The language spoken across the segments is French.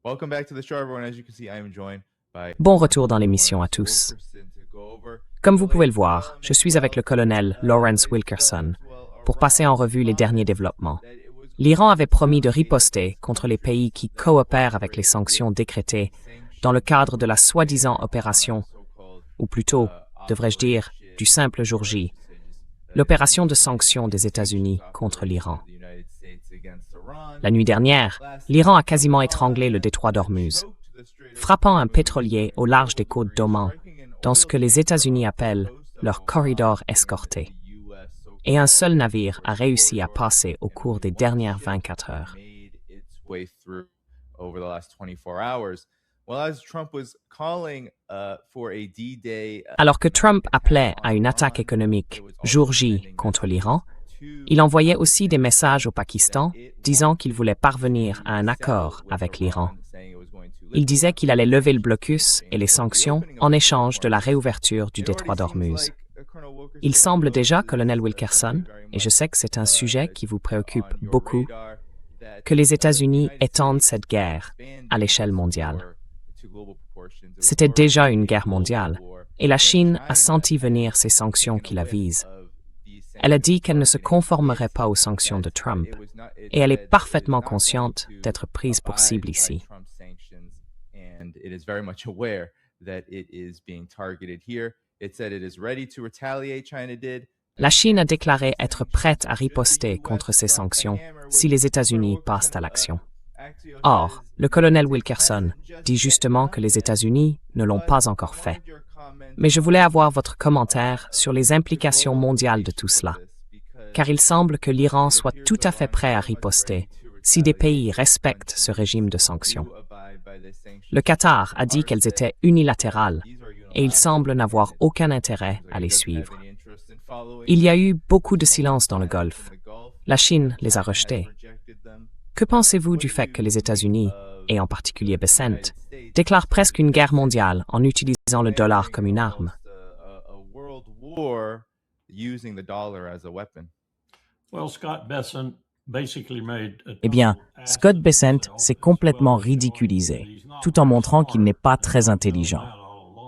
Welcome back to the show, everyone. As you can see, I am joined by Bon retour dans l'émission à tous. Comme vous pouvez le voir, je suis avec le colonel Lawrence Wilkerson pour passer en revue les derniers développements. L'Iran avait promis de riposter contre les pays qui coopèrent avec les sanctions décrétées dans le cadre de la soi-disant opération, ou plutôt, devrais-je dire, du simple jour J, l'opération de sanctions des États-Unis contre l'Iran. La nuit dernière, l'Iran a quasiment étranglé le détroit d'Ormuz, frappant un pétrolier au large des côtes d'Oman, dans ce que les États-Unis appellent leur corridor escorté. Et un seul navire a réussi à passer au cours des dernières 24 heures. Alors que Trump appelait à une attaque économique jour J contre l'Iran, il envoyait aussi des messages au Pakistan disant qu'il voulait parvenir à un accord avec l'Iran. Il disait qu'il allait lever le blocus et les sanctions en échange de la réouverture du détroit d'Ormuz. Il semble déjà, colonel Wilkerson, et je sais que c'est un sujet qui vous préoccupe beaucoup, que les États-Unis étendent cette guerre à l'échelle mondiale. C'était déjà une guerre mondiale, et la Chine a senti venir ces sanctions qui la visent. Elle a dit qu'elle ne se conformerait pas aux sanctions de Trump, et elle est parfaitement consciente d'être prise pour cible ici. La Chine a déclaré être prête à riposter contre ces sanctions si les États-Unis passent à l'action. Or, le colonel Wilkerson dit justement que les États-Unis ne l'ont pas encore fait. Mais je voulais avoir votre commentaire sur les implications mondiales de tout cela, car il semble que l'Iran soit tout à fait prêt à riposter si des pays respectent ce régime de sanctions. Le Qatar a dit qu'elles étaient unilatérales et il semble n'avoir aucun intérêt à les suivre. Il y a eu beaucoup de silence dans le Golfe. La Chine les a rejetées. Que pensez-vous du fait que les États-Unis, et en particulier Bessent, déclarent presque une guerre mondiale en utilisant le dollar comme une arme? Eh bien, Scott Bessent s'est complètement ridiculisé, tout en montrant qu'il n'est pas très intelligent.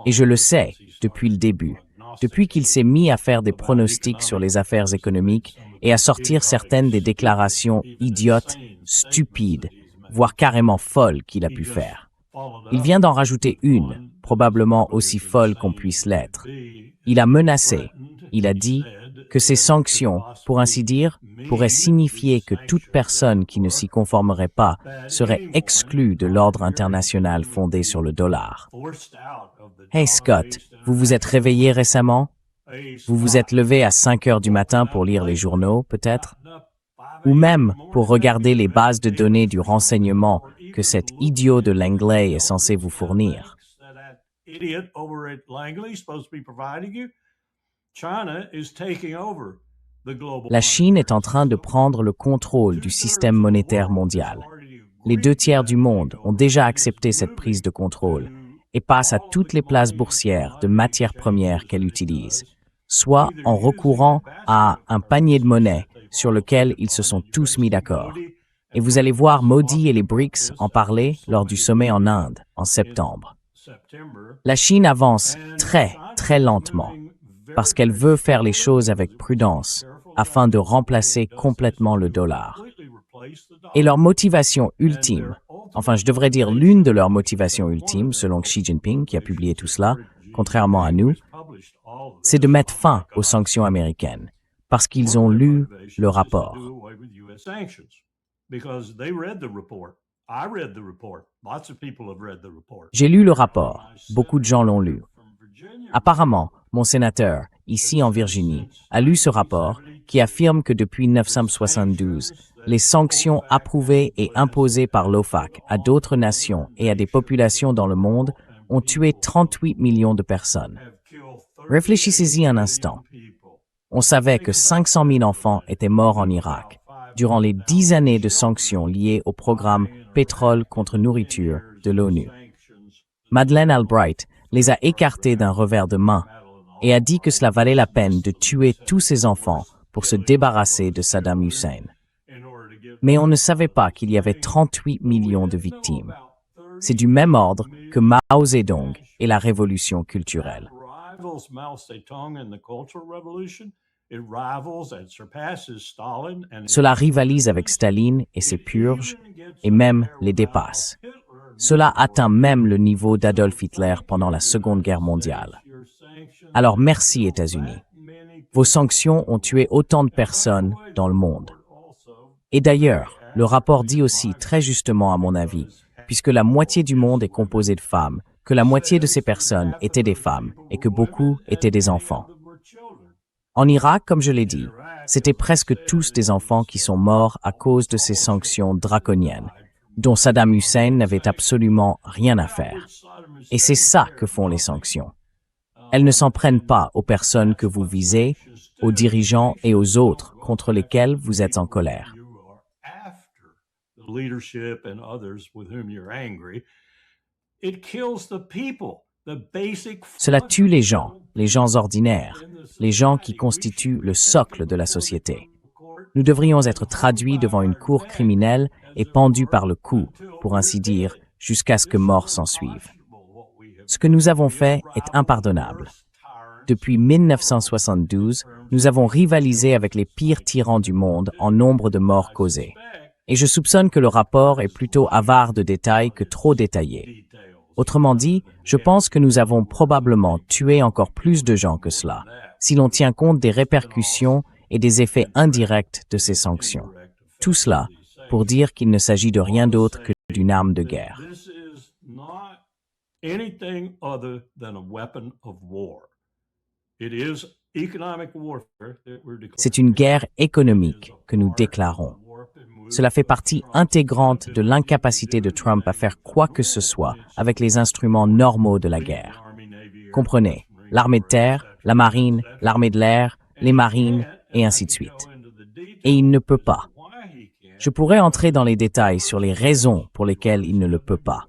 Et je le sais depuis le début, depuis qu'il s'est mis à faire des pronostics sur les affaires économiques et à sortir certaines des déclarations idiotes, stupides, voire carrément folles qu'il a pu faire. Il vient d'en rajouter une, probablement aussi folle qu'on puisse l'être. Il a menacé, il a dit que ces sanctions, pour ainsi dire, pourraient signifier que toute personne qui ne s'y conformerait pas serait exclue de l'ordre international fondé sur le dollar. Hey Scott, vous vous êtes réveillé récemment? Vous vous êtes levé à 5 heures du matin pour lire les journaux, peut-être? Ou même pour regarder les bases de données du renseignement que cet idiot de Langley est censé vous fournir. La Chine est en train de prendre le contrôle du système monétaire mondial. Les 2/3 du monde ont déjà accepté cette prise de contrôle et passent à toutes les places boursières de matières premières qu'elle utilise, soit en recourant à un panier de monnaie sur lequel ils se sont tous mis d'accord. Et vous allez voir Modi et les BRICS en parler lors du sommet en Inde en septembre. La Chine avance très, très lentement parce qu'elle veut faire les choses avec prudence afin de remplacer complètement le dollar. Et leur motivation ultime, enfin je devrais dire l'une de leurs motivations ultimes, selon Xi Jinping qui a publié tout cela, contrairement à nous, c'est de mettre fin aux sanctions américaines, parce qu'ils ont lu le rapport. J'ai lu le rapport, beaucoup de gens l'ont lu. Apparemment, mon sénateur, ici en Virginie, a lu ce rapport qui affirme que depuis 1972, les sanctions approuvées et imposées par l'OFAC à d'autres nations et à des populations dans le monde ont tué 38 millions de personnes. Réfléchissez-y un instant. On savait que 500 000 enfants étaient morts en Irak durant les 10 années de sanctions liées au programme Pétrole contre nourriture de l'ONU. Madeleine Albright les a écartés d'un revers de main et a dit que cela valait la peine de tuer tous ces enfants pour se débarrasser de Saddam Hussein. Mais on ne savait pas qu'il y avait 38 millions de victimes. C'est du même ordre que Mao Zedong et la révolution culturelle. Cela rivalise avec Staline et ses purges, et même les dépasse. Cela atteint même le niveau d'Adolf Hitler pendant la Seconde Guerre mondiale. Alors merci États-Unis. Vos sanctions ont tué autant de personnes dans le monde. Et d'ailleurs, le rapport dit aussi très justement à mon avis, puisque la moitié du monde est composée de femmes, que la moitié de ces personnes étaient des femmes et que beaucoup étaient des enfants. En Irak, comme je l'ai dit, c'était presque tous des enfants qui sont morts à cause de ces sanctions draconiennes, dont Saddam Hussein n'avait absolument rien à faire. Et c'est ça que font les sanctions. Elles ne s'en prennent pas aux personnes que vous visez, aux dirigeants et aux autres contre lesquels vous êtes en colère. Cela tue les gens ordinaires, les gens qui constituent le socle de la société. Nous devrions être traduits devant une cour criminelle et pendus par le cou, pour ainsi dire, jusqu'à ce que mort s'ensuive. Ce que nous avons fait est impardonnable. Depuis 1972, nous avons rivalisé avec les pires tyrans du monde en nombre de morts causées. Et je soupçonne que le rapport est plutôt avare de détails que trop détaillé. Autrement dit, je pense que nous avons probablement tué encore plus de gens que cela, si l'on tient compte des répercussions et des effets indirects de ces sanctions. Tout cela pour dire qu'il ne s'agit de rien d'autre que d'une arme de guerre. C'est une guerre économique que nous déclarons. Cela fait partie intégrante de l'incapacité de Trump à faire quoi que ce soit avec les instruments normaux de la guerre. Comprenez, l'armée de terre, la marine, l'armée de l'air, les marines, et ainsi de suite. Et il ne peut pas. Je pourrais entrer dans les détails sur les raisons pour lesquelles il ne le peut pas.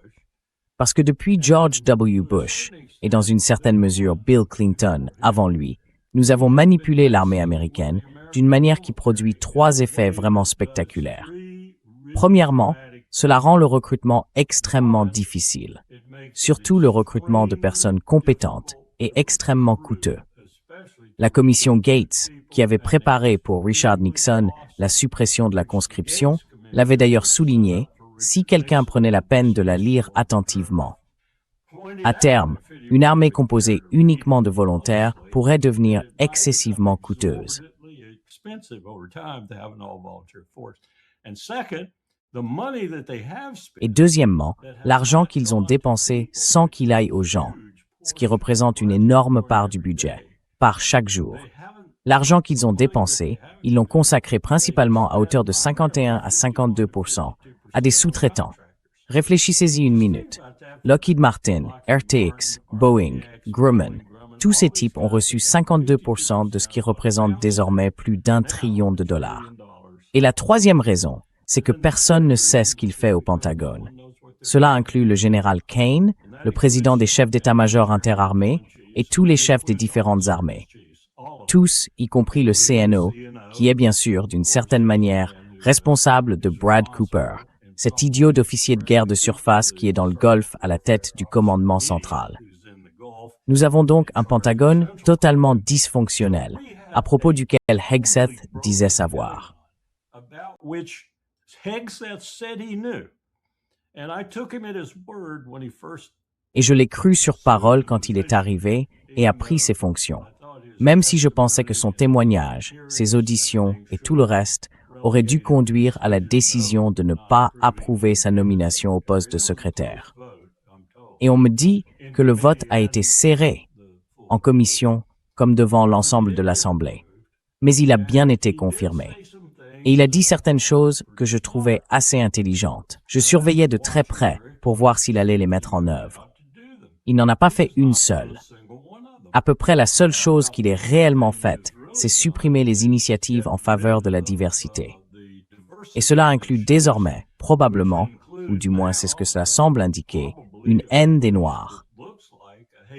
Parce que depuis George W. Bush, et dans une certaine mesure Bill Clinton avant lui, nous avons manipulé l'armée américaine d'une manière qui produit 3 effets vraiment spectaculaires. Premièrement, cela rend le recrutement extrêmement difficile, surtout le recrutement de personnes compétentes et extrêmement coûteux. La commission Gates, qui avait préparé pour Richard Nixon la suppression de la conscription, l'avait d'ailleurs souligné si quelqu'un prenait la peine de la lire attentivement. À terme, une armée composée uniquement de volontaires pourrait devenir excessivement coûteuse. Et deuxièmement, l'argent qu'ils ont dépensé sans qu'il aille aux gens, ce qui représente une énorme part du budget, par chaque jour. L'argent qu'ils ont dépensé, ils l'ont consacré principalement à hauteur de 51 à 52% à des sous-traitants. Réfléchissez-y une minute. Lockheed Martin, RTX, Boeing, Grumman, tous ces types ont reçu 52% de ce qui représente désormais plus d'1 trillion de dollars. Et la troisième raison, c'est que personne ne sait ce qu'il fait au Pentagone. Cela inclut le général Kane, le président des chefs d'état-major interarmés et tous les chefs des différentes armées. Tous, y compris le CNO, qui est bien sûr, d'une certaine manière, responsable de Brad Cooper, cet idiot d'officier de guerre de surface qui est dans le Golfe à la tête du commandement central. Nous avons donc un Pentagone totalement dysfonctionnel, à propos duquel Hegseth disait savoir. Et je l'ai cru sur parole quand il est arrivé et a pris ses fonctions, même si je pensais que son témoignage, ses auditions et tout le reste auraient dû conduire à la décision de ne pas approuver sa nomination au poste de secrétaire. Et on me dit que le vote a été serré, en commission comme devant l'ensemble de l'Assemblée. Mais il a bien été confirmé. Et il a dit certaines choses que je trouvais assez intelligentes. Je surveillais de très près pour voir s'il allait les mettre en œuvre. Il n'en a pas fait une seule. À peu près la seule chose qu'il ait réellement faite, c'est supprimer les initiatives en faveur de la diversité. Et cela inclut désormais, probablement, ou du moins c'est ce que cela semble indiquer, une haine des Noirs.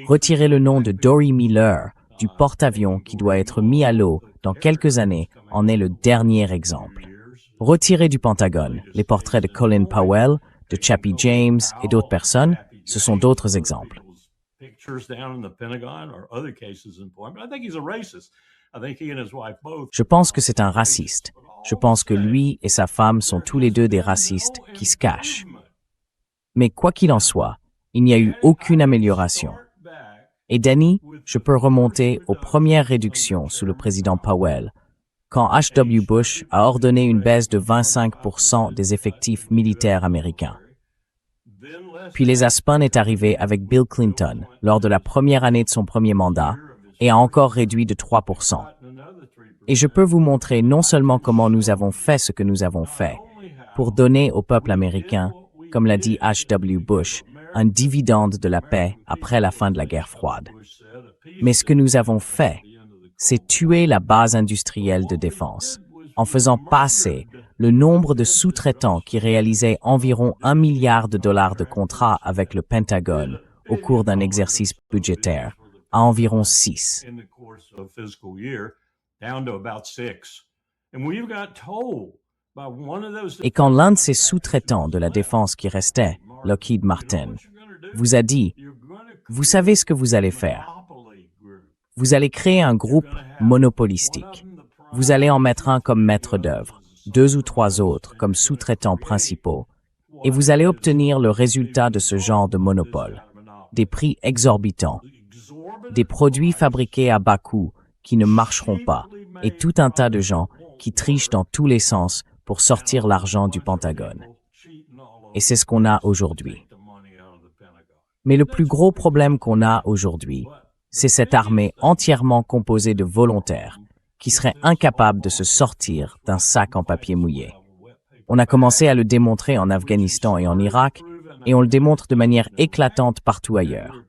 Retirer le nom de Dory Miller du porte-avions qui doit être mis à l'eau dans quelques années en est le dernier exemple. Retirer du Pentagone les portraits de Colin Powell, de Chappie James et d'autres personnes, ce sont d'autres exemples. Je pense que c'est un raciste. Je pense que lui et sa femme sont tous les deux des racistes qui se cachent. Mais quoi qu'il en soit, il n'y a eu aucune amélioration. Et Danny, je peux remonter aux premières réductions sous le président Powell, quand H.W. Bush a ordonné une baisse de 25% des effectifs militaires américains. Puis les Aspen est arrivé avec Bill Clinton lors de la première année de son premier mandat et a encore réduit de 3%. Et je peux vous montrer non seulement comment nous avons fait ce que nous avons fait pour donner au peuple américain, comme l'a dit H.W. Bush, un dividende de la paix après la fin de la guerre froide. Mais ce que nous avons fait, c'est tuer la base industrielle de défense, en faisant passer le nombre de sous-traitants qui réalisaient environ $1 milliard de contrats avec le Pentagone au cours d'un exercice budgétaire à environ 6. Et quand l'un de ces sous-traitants de la défense qui restait, Lockheed Martin, vous a dit « Vous savez ce que vous allez faire. Vous allez créer un groupe monopolistique. Vous allez en mettre un comme maître d'œuvre, 2 ou 3 autres comme sous-traitants principaux, et vous allez obtenir le résultat de ce genre de monopole. Des prix exorbitants, des produits fabriqués à bas coût qui ne marcheront pas, et tout un tas de gens qui trichent dans tous les sens pour sortir l'argent du Pentagone. Et c'est ce qu'on a aujourd'hui. Mais le plus gros problème qu'on a aujourd'hui, c'est cette armée entièrement composée de volontaires qui seraient incapables de se sortir d'un sac en papier mouillé. On a commencé à le démontrer en Afghanistan et en Irak, et on le démontre de manière éclatante partout ailleurs.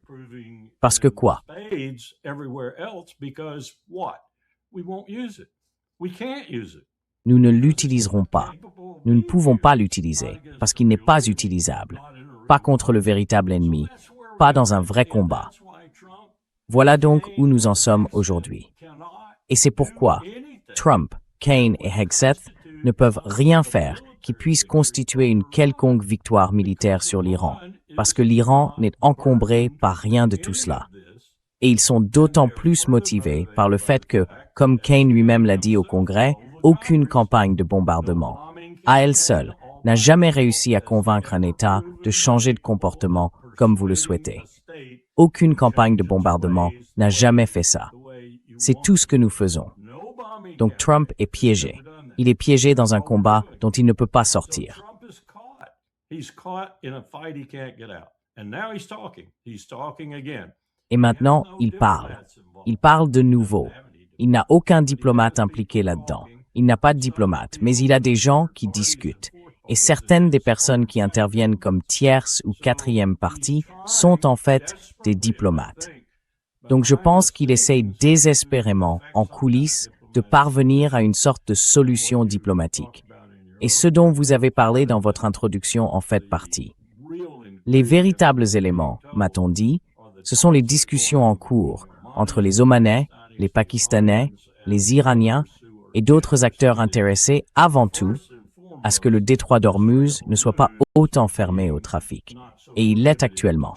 Parce que quoi? Nous ne l'utiliserons pas. Nous ne pouvons pas l'utiliser, parce qu'il n'est pas utilisable. Pas contre le véritable ennemi, pas dans un vrai combat. Voilà donc où nous en sommes aujourd'hui. Et c'est pourquoi Trump, Kaine et Hegseth ne peuvent rien faire qui puisse constituer une quelconque victoire militaire sur l'Iran, parce que l'Iran n'est encombré par rien de tout cela. Et ils sont d'autant plus motivés par le fait que, comme Kaine lui-même l'a dit au Congrès, aucune campagne de bombardement, à elle seule, n'a jamais réussi à convaincre un État de changer de comportement comme vous le souhaitez. Aucune campagne de bombardement n'a jamais fait ça. C'est tout ce que nous faisons. Donc Trump est piégé. Il est piégé dans un combat dont il ne peut pas sortir. Et maintenant, il parle. Il parle de nouveau. Il n'a aucun diplomate impliqué là-dedans. Il n'a pas de diplomate, mais il a des gens qui discutent. Et certaines des personnes qui interviennent comme tierce ou quatrième partie sont en fait des diplomates. Donc je pense qu'il essaye désespérément, en coulisses, de parvenir à une sorte de solution diplomatique. Et ce dont vous avez parlé dans votre introduction en fait partie. Les véritables éléments, m'a-t-on dit, ce sont les discussions en cours entre les Omanais, les Pakistanais, les Iraniens et d'autres acteurs intéressés avant tout à ce que le détroit d'Ormuz ne soit pas autant fermé au trafic. Et il l'est actuellement.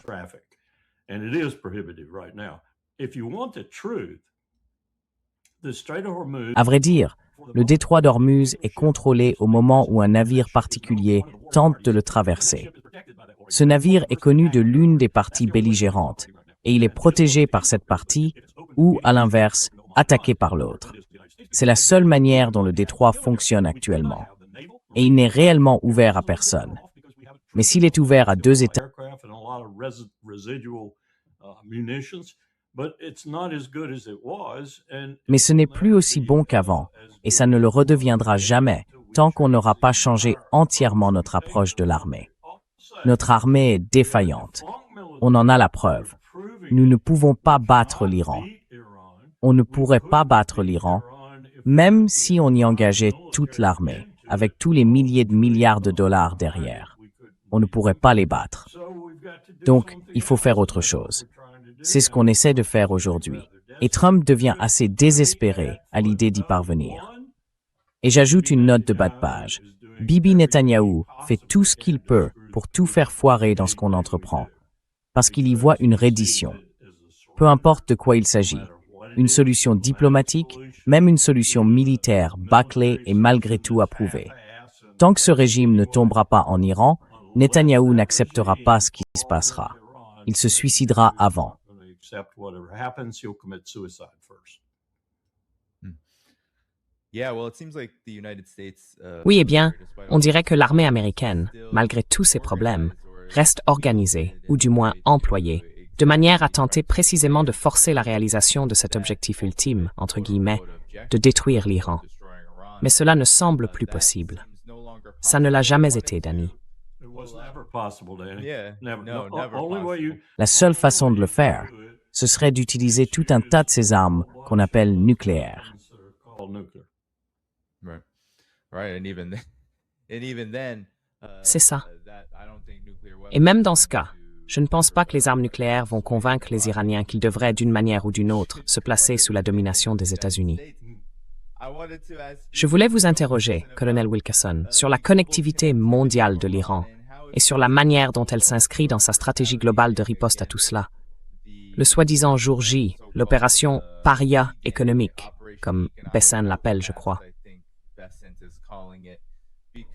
À vrai dire, le détroit d'Ormuz est contrôlé au moment où un navire particulier tente de le traverser. Ce navire est connu de l'une des parties belligérantes et il est protégé par cette partie ou, à l'inverse, attaqué par l'autre. C'est la seule manière dont le détroit fonctionne actuellement. Et il n'est réellement ouvert à personne. Mais s'il est ouvert à 2 États, mais ce n'est plus aussi bon qu'avant, et ça ne le redeviendra jamais tant qu'on n'aura pas changé entièrement notre approche de l'armée. Notre armée est défaillante. On en a la preuve. Nous ne pouvons pas battre l'Iran. On ne pourrait pas battre l'Iran, même si on y engageait toute l'armée, avec tous les milliers de milliards de dollars derrière. On ne pourrait pas les battre. Donc, il faut faire autre chose. C'est ce qu'on essaie de faire aujourd'hui. Et Trump devient assez désespéré à l'idée d'y parvenir. Et j'ajoute une note de bas de page. Bibi Netanyahou fait tout ce qu'il peut pour tout faire foirer dans ce qu'on entreprend, parce qu'il y voit une reddition. Peu importe de quoi il s'agit, une solution diplomatique, même une solution militaire bâclée et malgré tout approuvée. Tant que ce régime ne tombera pas en Iran, Netanyahou n'acceptera pas ce qui se passera. Il se suicidera avant. Oui, eh bien, on dirait que l'armée américaine, malgré tous ses problèmes, reste organisée, ou du moins employée, de manière à tenter précisément de forcer la réalisation de cet objectif ultime, entre guillemets, de détruire l'Iran. Mais cela ne semble plus possible. Ça ne l'a jamais été, Danny. La seule façon de le faire, ce serait d'utiliser tout un tas de ces armes qu'on appelle nucléaires. C'est ça. Et même dans ce cas, je ne pense pas que les armes nucléaires vont convaincre les Iraniens qu'ils devraient, d'une manière ou d'une autre, se placer sous la domination des États-Unis. Je voulais vous interroger, colonel Wilkerson, sur la connectivité mondiale de l'Iran et sur la manière dont elle s'inscrit dans sa stratégie globale de riposte à tout cela. Le soi-disant jour J, l'opération paria économique, comme Bessin l'appelle, je crois.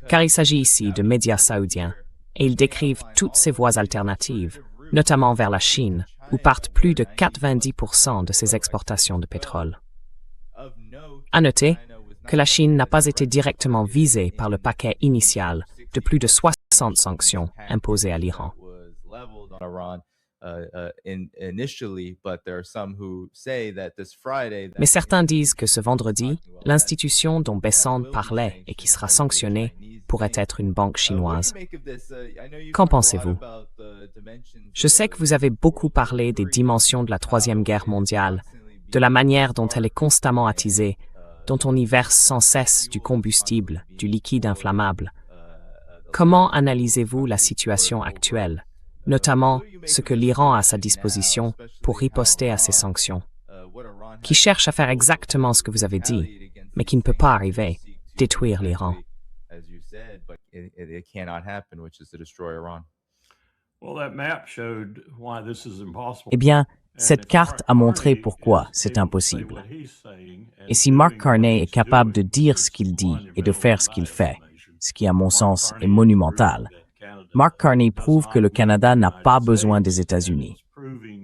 Car il s'agit ici de médias saoudiens, et ils décrivent toutes ces voies alternatives, notamment vers la Chine, où partent plus de 90% de ses exportations de pétrole. À noter que la Chine n'a pas été directement visée par le paquet initial de plus de 60 sanctions imposées à l'Iran. Mais certains disent que ce vendredi, l'institution dont Besant parlait et qui sera sanctionnée pourrait être une banque chinoise. Qu'en pensez-vous? Je sais que vous avez beaucoup parlé des dimensions de la Troisième Guerre mondiale, de la manière dont elle est constamment attisée, dont on y verse sans cesse du combustible, du liquide inflammable. Comment analysez-vous la situation actuelle, notamment ce que l'Iran a à sa disposition pour riposter à ces sanctions, qui cherche à faire exactement ce que vous avez dit, mais qui ne peut pas arriver, détruire l'Iran? Eh bien, cette carte a montré pourquoi c'est impossible. Et si Mark Carney est capable de dire ce qu'il dit et de faire ce qu'il fait, ce qui à mon sens est monumental, Mark Carney prouve que le Canada n'a pas besoin des États-Unis.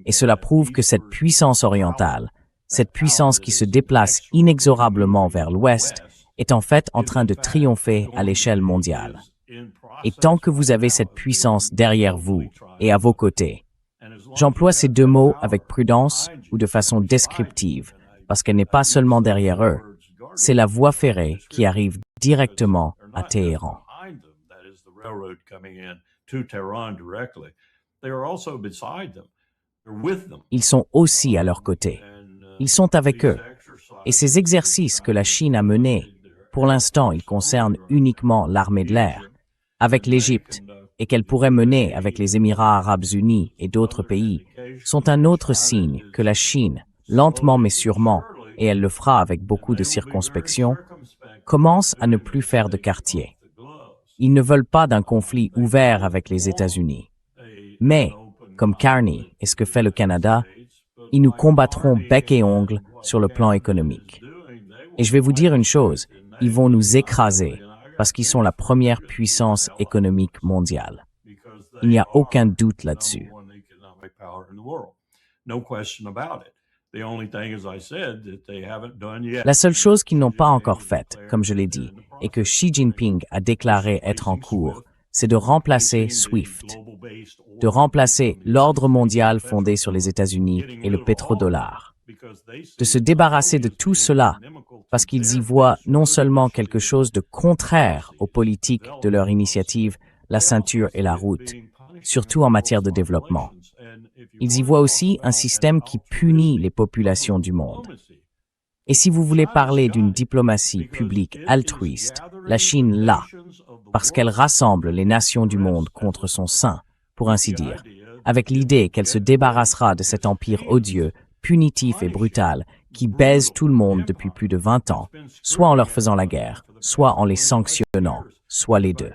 Et cela prouve que cette puissance orientale, cette puissance qui se déplace inexorablement vers l'Ouest, est en fait en train de triompher à l'échelle mondiale. Et tant que vous avez cette puissance derrière vous et à vos côtés, j'emploie ces deux mots avec prudence ou de façon descriptive, parce qu'elle n'est pas seulement derrière eux, c'est la voie ferrée qui arrive directement à Téhéran. Ils sont aussi à leur côté. Ils sont avec eux. Et ces exercices que la Chine a menés, pour l'instant, ils concernent uniquement l'armée de l'air, avec l'Égypte, et qu'elle pourrait mener avec les Émirats arabes unis et d'autres pays, sont un autre signe que la Chine, lentement mais sûrement, et elle le fera avec beaucoup de circonspection, commence à ne plus faire de quartier. Ils ne veulent pas d'un conflit ouvert avec les États-Unis. Mais, comme Carney et ce que fait le Canada, ils nous combattront bec et ongle sur le plan économique. Et je vais vous dire une chose, ils vont nous écraser parce qu'ils sont la première puissance économique mondiale. Il n'y a aucun doute là-dessus. La seule chose qu'ils n'ont pas encore faite, comme je l'ai dit, et que Xi Jinping a déclaré être en cours, c'est de remplacer SWIFT, de remplacer l'ordre mondial fondé sur les États-Unis et le pétrodollar, de se débarrasser de tout cela parce qu'ils y voient non seulement quelque chose de contraire aux politiques de leur initiative, la ceinture et la route, surtout en matière de développement. Ils y voient aussi un système qui punit les populations du monde. Et si vous voulez parler d'une diplomatie publique altruiste, la Chine l'a, parce qu'elle rassemble les nations du monde contre son sein, pour ainsi dire, avec l'idée qu'elle se débarrassera de cet empire odieux, punitif et brutal qui baise tout le monde depuis plus de 20 ans, soit en leur faisant la guerre, soit en les sanctionnant, soit les deux.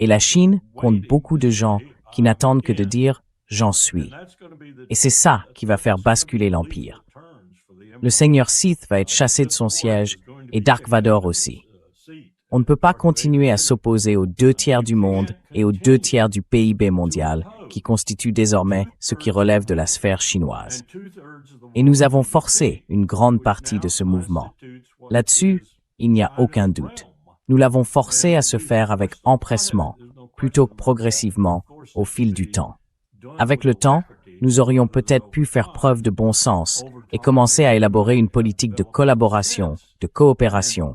Et la Chine compte beaucoup de gens qui n'attendent que de dire « j'en suis ». Et c'est ça qui va faire basculer l'Empire. Le Seigneur Sith va être chassé de son siège et Dark Vador aussi. On ne peut pas continuer à s'opposer aux 2/3 du monde et aux 2/3 du PIB mondial, qui constituent désormais ce qui relève de la sphère chinoise. Et nous avons forcé une grande partie de ce mouvement. Là-dessus, il n'y a aucun doute. Nous l'avons forcé à se faire avec empressement, plutôt que progressivement, au fil du temps. Avec le temps, nous aurions peut-être pu faire preuve de bon sens et commencer à élaborer une politique de collaboration, de coopération,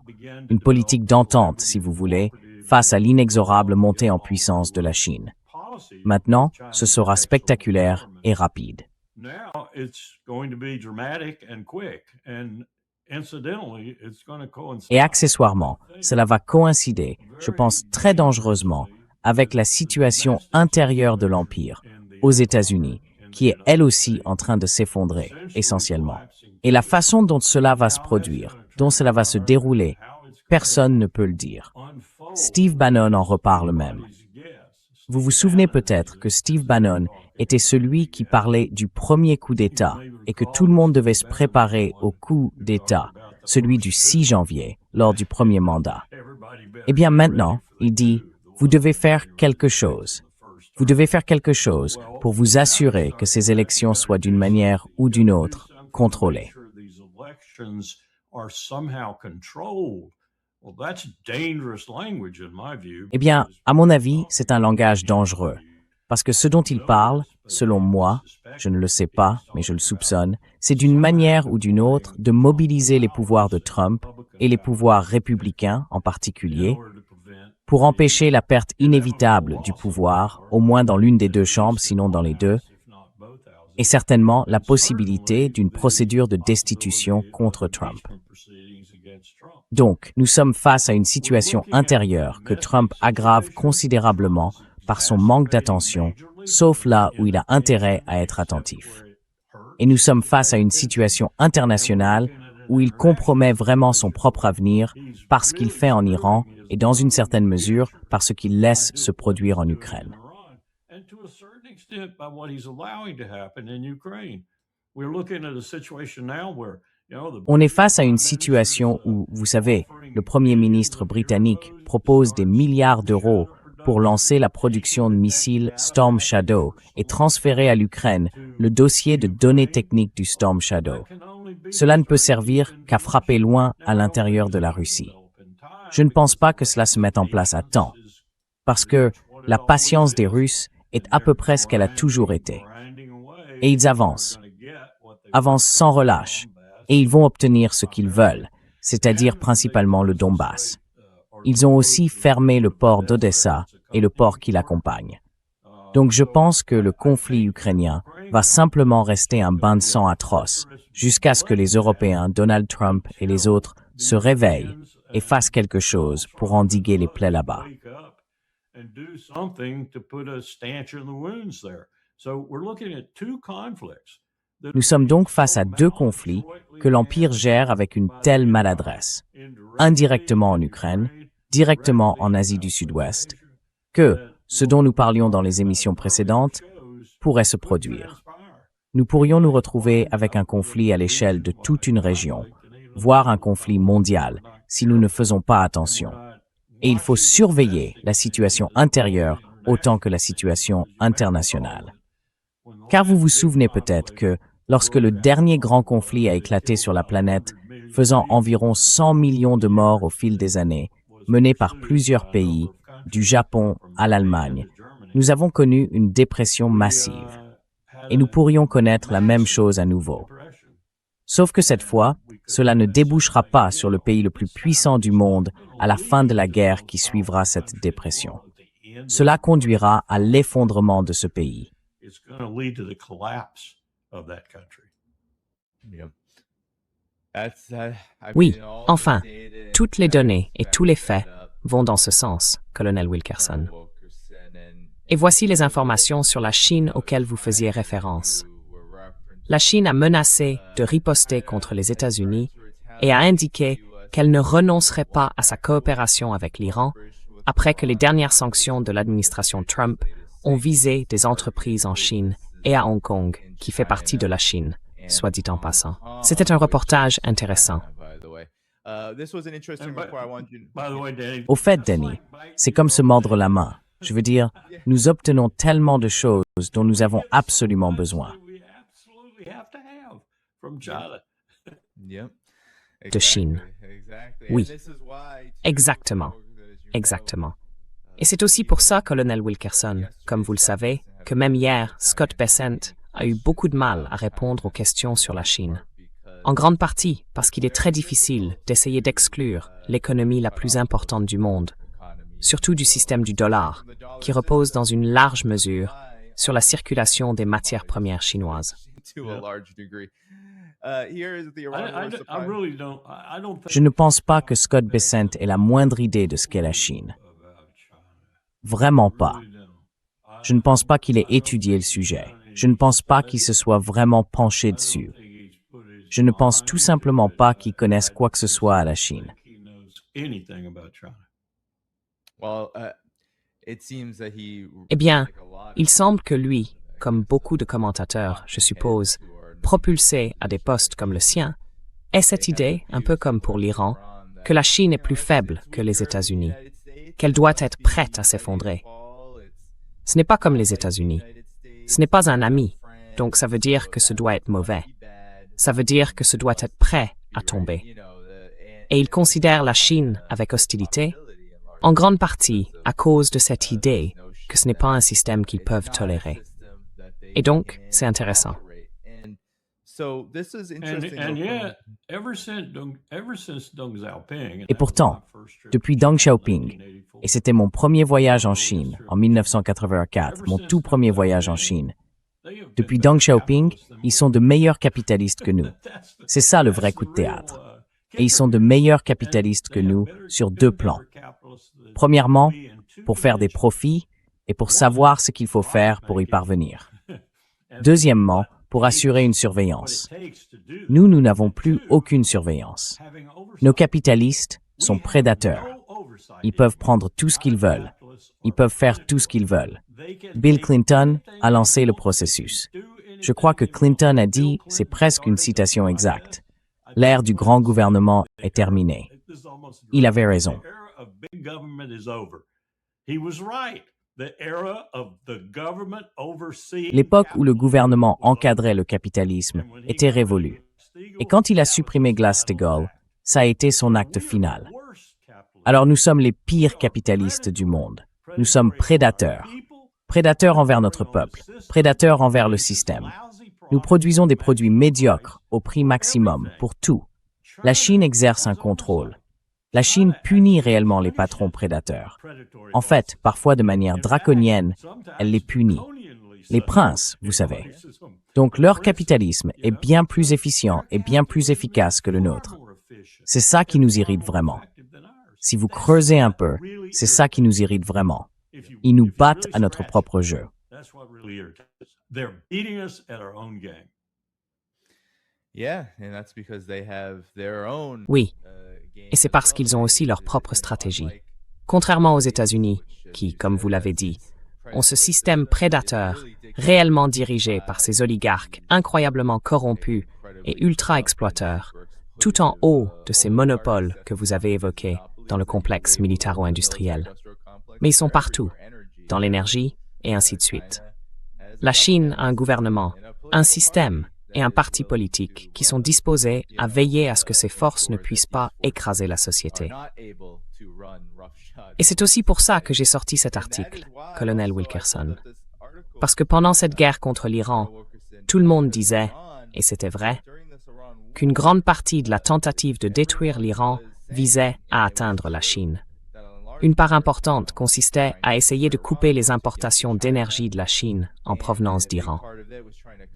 une politique d'entente, si vous voulez, face à l'inexorable montée en puissance de la Chine. Maintenant, ce sera spectaculaire et rapide. Et accessoirement, cela va coïncider, je pense très dangereusement, avec la situation intérieure de l'Empire, aux États-Unis, qui est elle aussi en train de s'effondrer, essentiellement. Et la façon dont cela va se produire, dont cela va se dérouler, personne ne peut le dire. Steve Bannon en reparle même. Vous vous souvenez peut-être que Steve Bannon était celui qui parlait du premier coup d'État et que tout le monde devait se préparer au coup d'État, celui du 6 janvier, lors du premier mandat. Eh bien maintenant, il dit, vous devez faire quelque chose. Vous devez faire quelque chose pour vous assurer que ces élections soient d'une manière ou d'une autre contrôlées. Eh bien, à mon avis, c'est un langage dangereux. Parce que ce dont il parle, selon moi, je ne le sais pas, mais je le soupçonne, c'est d'une manière ou d'une autre de mobiliser les pouvoirs de Trump et les pouvoirs républicains en particulier, pour empêcher la perte inévitable du pouvoir, au moins dans l'une des deux chambres, sinon dans les deux, et certainement la possibilité d'une procédure de destitution contre Trump. Donc, nous sommes face à une situation intérieure que Trump aggrave considérablement par son manque d'attention, sauf là où il a intérêt à être attentif. Et nous sommes face à une situation internationale où il compromet vraiment son propre avenir par ce qu'il fait en Iran et dans une certaine mesure par ce qu'il laisse se produire en Ukraine. On est face à une situation où, vous savez, le Premier ministre britannique propose des milliards d'euros pour lancer la production de missiles Storm Shadow et transférer à l'Ukraine le dossier de données techniques du Storm Shadow. Cela ne peut servir qu'à frapper loin à l'intérieur de la Russie. Je ne pense pas que cela se mette en place à temps, parce que la patience des Russes est à peu près ce qu'elle a toujours été. Et ils avancent sans relâche, et ils vont obtenir ce qu'ils veulent, c'est-à-dire principalement le Donbass. Ils ont aussi fermé le port d'Odessa et le port qui l'accompagne. Donc je pense que le conflit ukrainien va simplement rester un bain de sang atroce jusqu'à ce que les Européens, Donald Trump et les autres se réveillent et fassent quelque chose pour endiguer les plaies là-bas. Nous sommes donc face à deux conflits que l'Empire gère avec une telle maladresse, indirectement en Ukraine, directement en Asie du Sud-Ouest, que, ce dont nous parlions dans les émissions précédentes, pourrait se produire. Nous pourrions nous retrouver avec un conflit à l'échelle de toute une région, voire un conflit mondial, si nous ne faisons pas attention. Et il faut surveiller la situation intérieure autant que la situation internationale. Car vous vous souvenez peut-être que, lorsque le dernier grand conflit a éclaté sur la planète, faisant environ 100 millions de morts au fil des années, mené par plusieurs pays, du Japon à l'Allemagne, nous avons connu une dépression massive. Et nous pourrions connaître la même chose à nouveau. Sauf que cette fois, cela ne débouchera pas sur le pays le plus puissant du monde à la fin de la guerre qui suivra cette dépression. Cela conduira à l'effondrement de ce pays. Oui, enfin, toutes les données et tous les faits vont dans ce sens, colonel Wilkerson. Et voici les informations sur la Chine auxquelles vous faisiez référence. la Chine a menacé de riposter contre les États-Unis et a indiqué qu'elle ne renoncerait pas à sa coopération avec l'Iran après que les dernières sanctions de l'administration Trump ont visé des entreprises en Chine et à Hong Kong, qui fait partie de la Chine, soit dit en passant. C'était un reportage intéressant. Au fait, Danny, c'est comme se mordre la main. Je veux dire, nous obtenons tellement de choses dont nous avons absolument besoin. De Chine. Oui, exactement. Exactement. Et c'est aussi pour ça, colonel Wilkerson, comme vous le savez, que même hier, Scott Bessent a eu beaucoup de mal à répondre aux questions sur la Chine. En grande partie parce qu'il est très difficile d'essayer d'exclure l'économie la plus importante du monde, surtout du système du dollar, qui repose dans une large mesure sur la circulation des matières premières chinoises. Je ne pense pas que Scott Bessent ait la moindre idée de ce qu'est la Chine. Vraiment pas. Je ne pense pas qu'il ait étudié le sujet. Je ne pense pas qu'il se soit vraiment penché dessus. Je ne pense tout simplement pas qu'il connaisse quoi que ce soit à la Chine. Eh bien, il semble que lui, comme beaucoup de commentateurs, je suppose, propulsés à des postes comme le sien, ait cette idée, un peu comme pour l'Iran, que la Chine est plus faible que les États-Unis, qu'elle doit être prête à s'effondrer. Ce n'est pas comme les États-Unis. Ce n'est pas un ami, donc ça veut dire que ce doit être mauvais. Ça veut dire que ce doit être prêt à tomber. Et il considère la Chine avec hostilité, en grande partie à cause de cette idée que ce n'est pas un système qu'ils peuvent tolérer. Et donc, c'est intéressant. Et pourtant, depuis Deng Xiaoping, et c'était mon premier voyage en Chine, en 1984, mon tout premier voyage en Chine, depuis Deng Xiaoping, ils sont de meilleurs capitalistes que nous. C'est ça le vrai coup de théâtre. Et ils sont de meilleurs capitalistes que nous sur deux plans. Premièrement, pour faire des profits et pour savoir ce qu'il faut faire pour y parvenir. Deuxièmement, pour assurer une surveillance. Nous n'avons plus aucune surveillance. Nos capitalistes sont prédateurs. Ils peuvent prendre tout ce qu'ils veulent. Ils peuvent faire tout ce qu'ils veulent. Bill Clinton a lancé le processus. Je crois que Clinton a dit, c'est presque une citation exacte, l'ère du grand gouvernement est terminée. Il avait raison. L'époque où le gouvernement encadrait le capitalisme était révolue. Et quand il a supprimé Glass-Steagall, ça a été son acte final. Alors nous sommes les pires capitalistes du monde. Nous sommes prédateurs. Prédateurs envers notre peuple, prédateurs envers le système. Nous produisons des produits médiocres au prix maximum pour tout. La Chine exerce un contrôle. La Chine punit réellement les patrons prédateurs. En fait, parfois de manière draconienne, elle les punit. Les princes, vous savez. Donc leur capitalisme est bien plus efficient et bien plus efficace que le nôtre. C'est ça qui nous irrite vraiment. Si vous creusez un peu, c'est ça qui nous irrite vraiment. Ils nous battent à notre propre jeu. Oui, et c'est parce qu'ils ont aussi leur propre stratégie. Contrairement aux États-Unis, qui, comme vous l'avez dit, ont ce système prédateur réellement dirigé par ces oligarques incroyablement corrompus et ultra-exploiteurs, tout en haut de ces monopoles que vous avez évoqués dans le complexe militaro-industriel. Mais ils sont partout, dans l'énergie et ainsi de suite. La Chine a un gouvernement, un système et un parti politique qui sont disposés à veiller à ce que ces forces ne puissent pas écraser la société. Et c'est aussi pour ça que j'ai sorti cet article, colonel Wilkerson. Parce que pendant cette guerre contre l'Iran, tout le monde disait, et c'était vrai, qu'une grande partie de la tentative de détruire l'Iran visait à atteindre la Chine. Une part importante consistait à essayer de couper les importations d'énergie de la Chine en provenance d'Iran.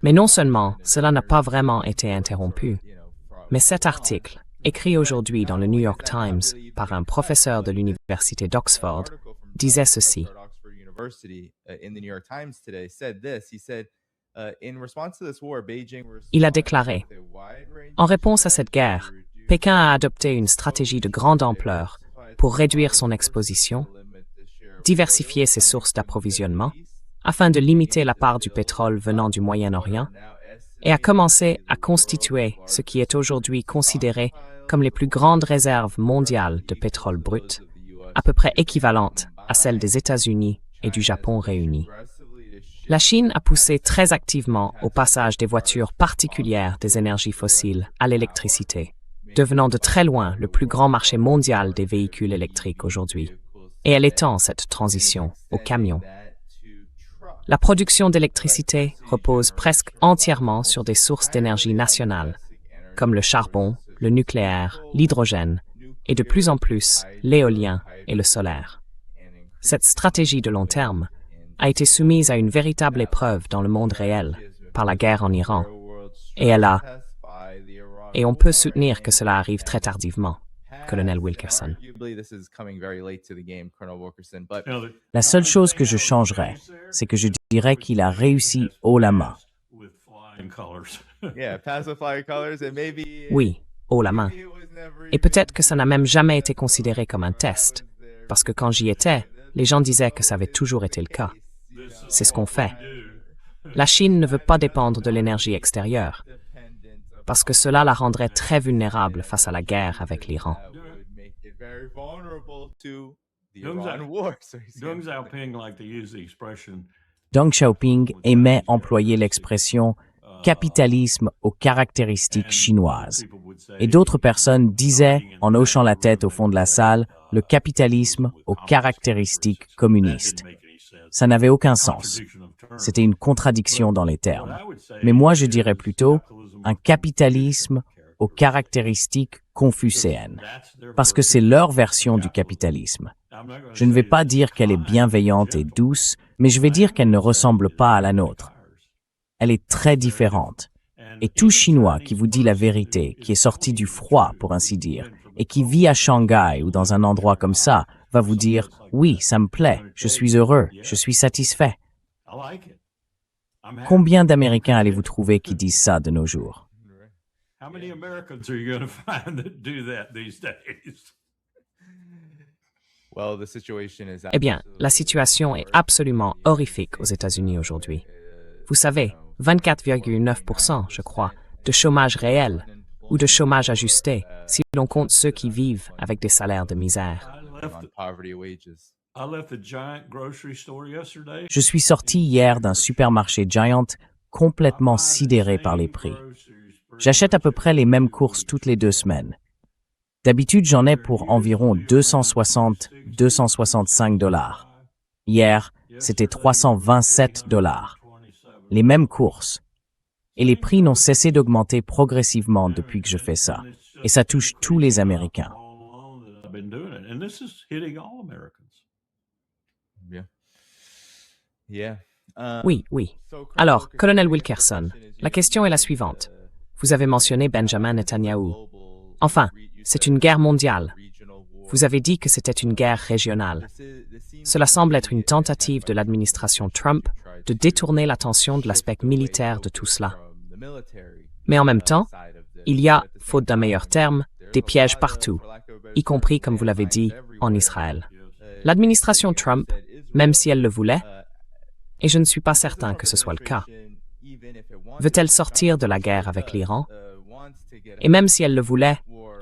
Mais non seulement cela n'a pas vraiment été interrompu, mais cet article, écrit aujourd'hui dans le New York Times par un professeur de l'université d'Oxford, disait ceci. Il a déclaré, en réponse à cette guerre, Pékin a adopté une stratégie de grande ampleur pour réduire son exposition, diversifier ses sources d'approvisionnement, afin de limiter la part du pétrole venant du Moyen-Orient, et a commencé à constituer ce qui est aujourd'hui considéré comme les plus grandes réserves mondiales de pétrole brut, à peu près équivalentes à celles des États-Unis et du Japon réunis. La Chine a poussé très activement au passage des voitures particulières des énergies fossiles à l'électricité, devenant de très loin le plus grand marché mondial des véhicules électriques aujourd'hui. Et elle étend cette transition aux camions. La production d'électricité repose presque entièrement sur des sources d'énergie nationales, comme le charbon, le nucléaire, l'hydrogène, et de plus en plus l'éolien et le solaire. Cette stratégie de long terme a été soumise à une véritable épreuve dans le monde réel par la guerre en Iran, et on peut soutenir que cela arrive très tardivement, colonel Wilkerson. La seule chose que je changerais, c'est que je dirais qu'il a réussi haut la main. Oui, haut la main. Et peut-être que ça n'a même jamais été considéré comme un test, parce que quand j'y étais, les gens disaient que ça avait toujours été le cas. C'est ce qu'on fait. La Chine ne veut pas dépendre de l'énergie extérieure, parce que cela la rendrait très vulnérable face à la guerre avec l'Iran. Deng Xiaoping aimait employer l'expression « capitalisme aux caractéristiques chinoises ». Et d'autres personnes disaient, en hochant la tête au fond de la salle, « le capitalisme aux caractéristiques communistes ». Ça n'avait aucun sens. C'était une contradiction dans les termes. Mais moi, je dirais plutôt un capitalisme aux caractéristiques confucéennes, parce que c'est leur version du capitalisme. Je ne vais pas dire qu'elle est bienveillante et douce, mais je vais dire qu'elle ne ressemble pas à la nôtre. Elle est très différente. Et tout Chinois qui vous dit la vérité, qui est sorti du froid, pour ainsi dire, et qui vit à Shanghai ou dans un endroit comme ça, va vous dire « Oui, ça me plaît, je suis heureux, je suis satisfait ». Combien d'Américains allez-vous trouver qui disent ça de nos jours? Eh bien, la situation est absolument horrifique aux États-Unis aujourd'hui. Vous savez, 24,9%, je crois, de chômage réel ou de chômage ajusté, si l'on compte ceux qui vivent avec des salaires de misère. Je suis sorti hier d'un supermarché Giant complètement sidéré par les prix. J'achète à peu près les mêmes courses toutes les 2 semaines. D'habitude, j'en ai pour environ 260-265 $. Hier, c'était 327 $. Les mêmes courses. Et les prix n'ont cessé d'augmenter progressivement depuis que je fais ça. Et ça touche tous les Américains. Oui, oui. Alors, colonel Wilkerson, la question est la suivante. Vous avez mentionné Benjamin Netanyahou. Enfin, c'est une guerre mondiale. Vous avez dit que c'était une guerre régionale. Cela semble être une tentative de l'administration Trump de détourner l'attention de l'aspect militaire de tout cela. Mais en même temps, il y a, faute d'un meilleur terme, des pièges partout, y compris, comme vous l'avez dit, en Israël. L'administration Trump, même si elle le voulait, et je ne suis pas certain que ce soit le cas, veut-elle sortir de la guerre avec l'Iran? Et même si elle le voulait,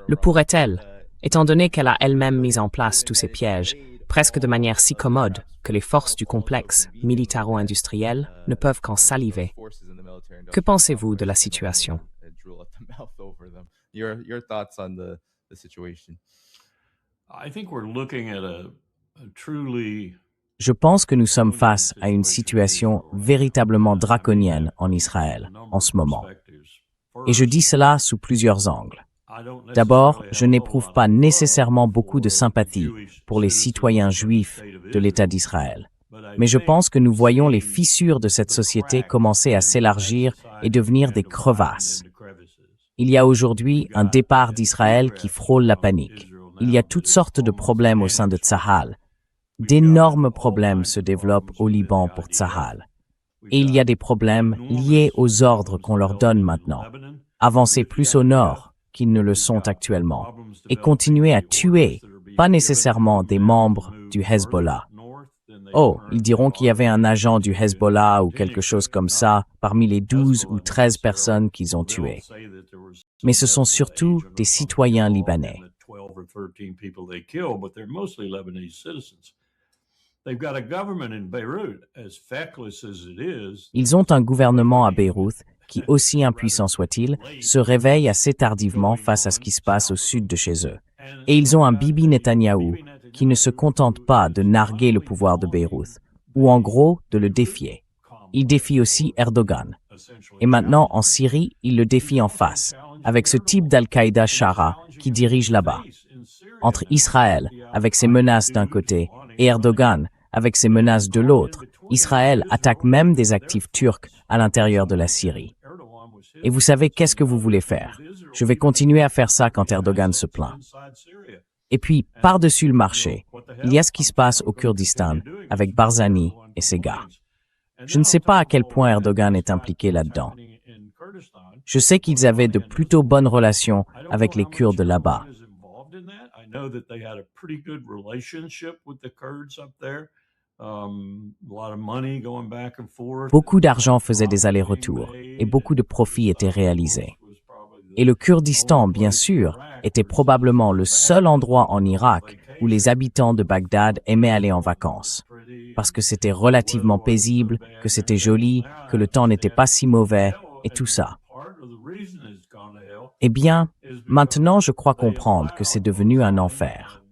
le pourrait-elle, étant donné qu'elle a elle-même mis en place tous ces pièges, presque de manière si commode que les forces du complexe militaro-industriel ne peuvent qu'en saliver? Que pensez-vous de la situation? Je pense que nous sommes face à une situation véritablement draconienne en Israël en ce moment. Et je dis cela sous plusieurs angles. D'abord, je n'éprouve pas nécessairement beaucoup de sympathie pour les citoyens juifs de l'État d'Israël. Mais je pense que nous voyons les fissures de cette société commencer à s'élargir et devenir des crevasses. Il y a aujourd'hui un départ d'Israël qui frôle la panique. Il y a toutes sortes de problèmes au sein de Tsahal. D'énormes problèmes se développent au Liban pour Tsahal. Et il y a des problèmes liés aux ordres qu'on leur donne maintenant. Avancer plus au nord qu'ils ne le sont actuellement. Et continuer à tuer, pas nécessairement des membres du Hezbollah. Oh, ils diront qu'il y avait un agent du Hezbollah ou quelque chose comme ça parmi les 12 ou 13 personnes qu'ils ont tuées. Mais ce sont surtout des citoyens libanais. Ils ont un gouvernement à Beyrouth qui, aussi impuissant soit-il, se réveille assez tardivement face à ce qui se passe au sud de chez eux. Et ils ont un Bibi Netanyahou qui ne se contente pas de narguer le pouvoir de Beyrouth, ou en gros de le défier. Il défie aussi Erdogan. Et maintenant, en Syrie, il le défie en face, avec ce type d'Al-Qaïda Shara qui dirige là-bas. Entre Israël, avec ses menaces d'un côté, et Erdogan, avec ses menaces de l'autre, Israël attaque même des actifs turcs à l'intérieur de la Syrie. Et vous savez qu'est-ce que vous voulez faire? Je vais continuer à faire ça quand Erdogan se plaint. Et puis, par-dessus le marché, il y a ce qui se passe au Kurdistan avec Barzani et ses gars. Je ne sais pas à quel point Erdogan est impliqué là-dedans. Je sais qu'ils avaient de plutôt bonnes relations avec les Kurdes là-bas. Beaucoup d'argent faisait des allers-retours et beaucoup de profits étaient réalisés. Et le Kurdistan, bien sûr, était probablement le seul endroit en Irak où les habitants de Bagdad aimaient aller en vacances. Parce que c'était relativement paisible, que c'était joli, que le temps n'était pas si mauvais, et tout ça. Eh bien, maintenant je crois comprendre que c'est devenu un enfer.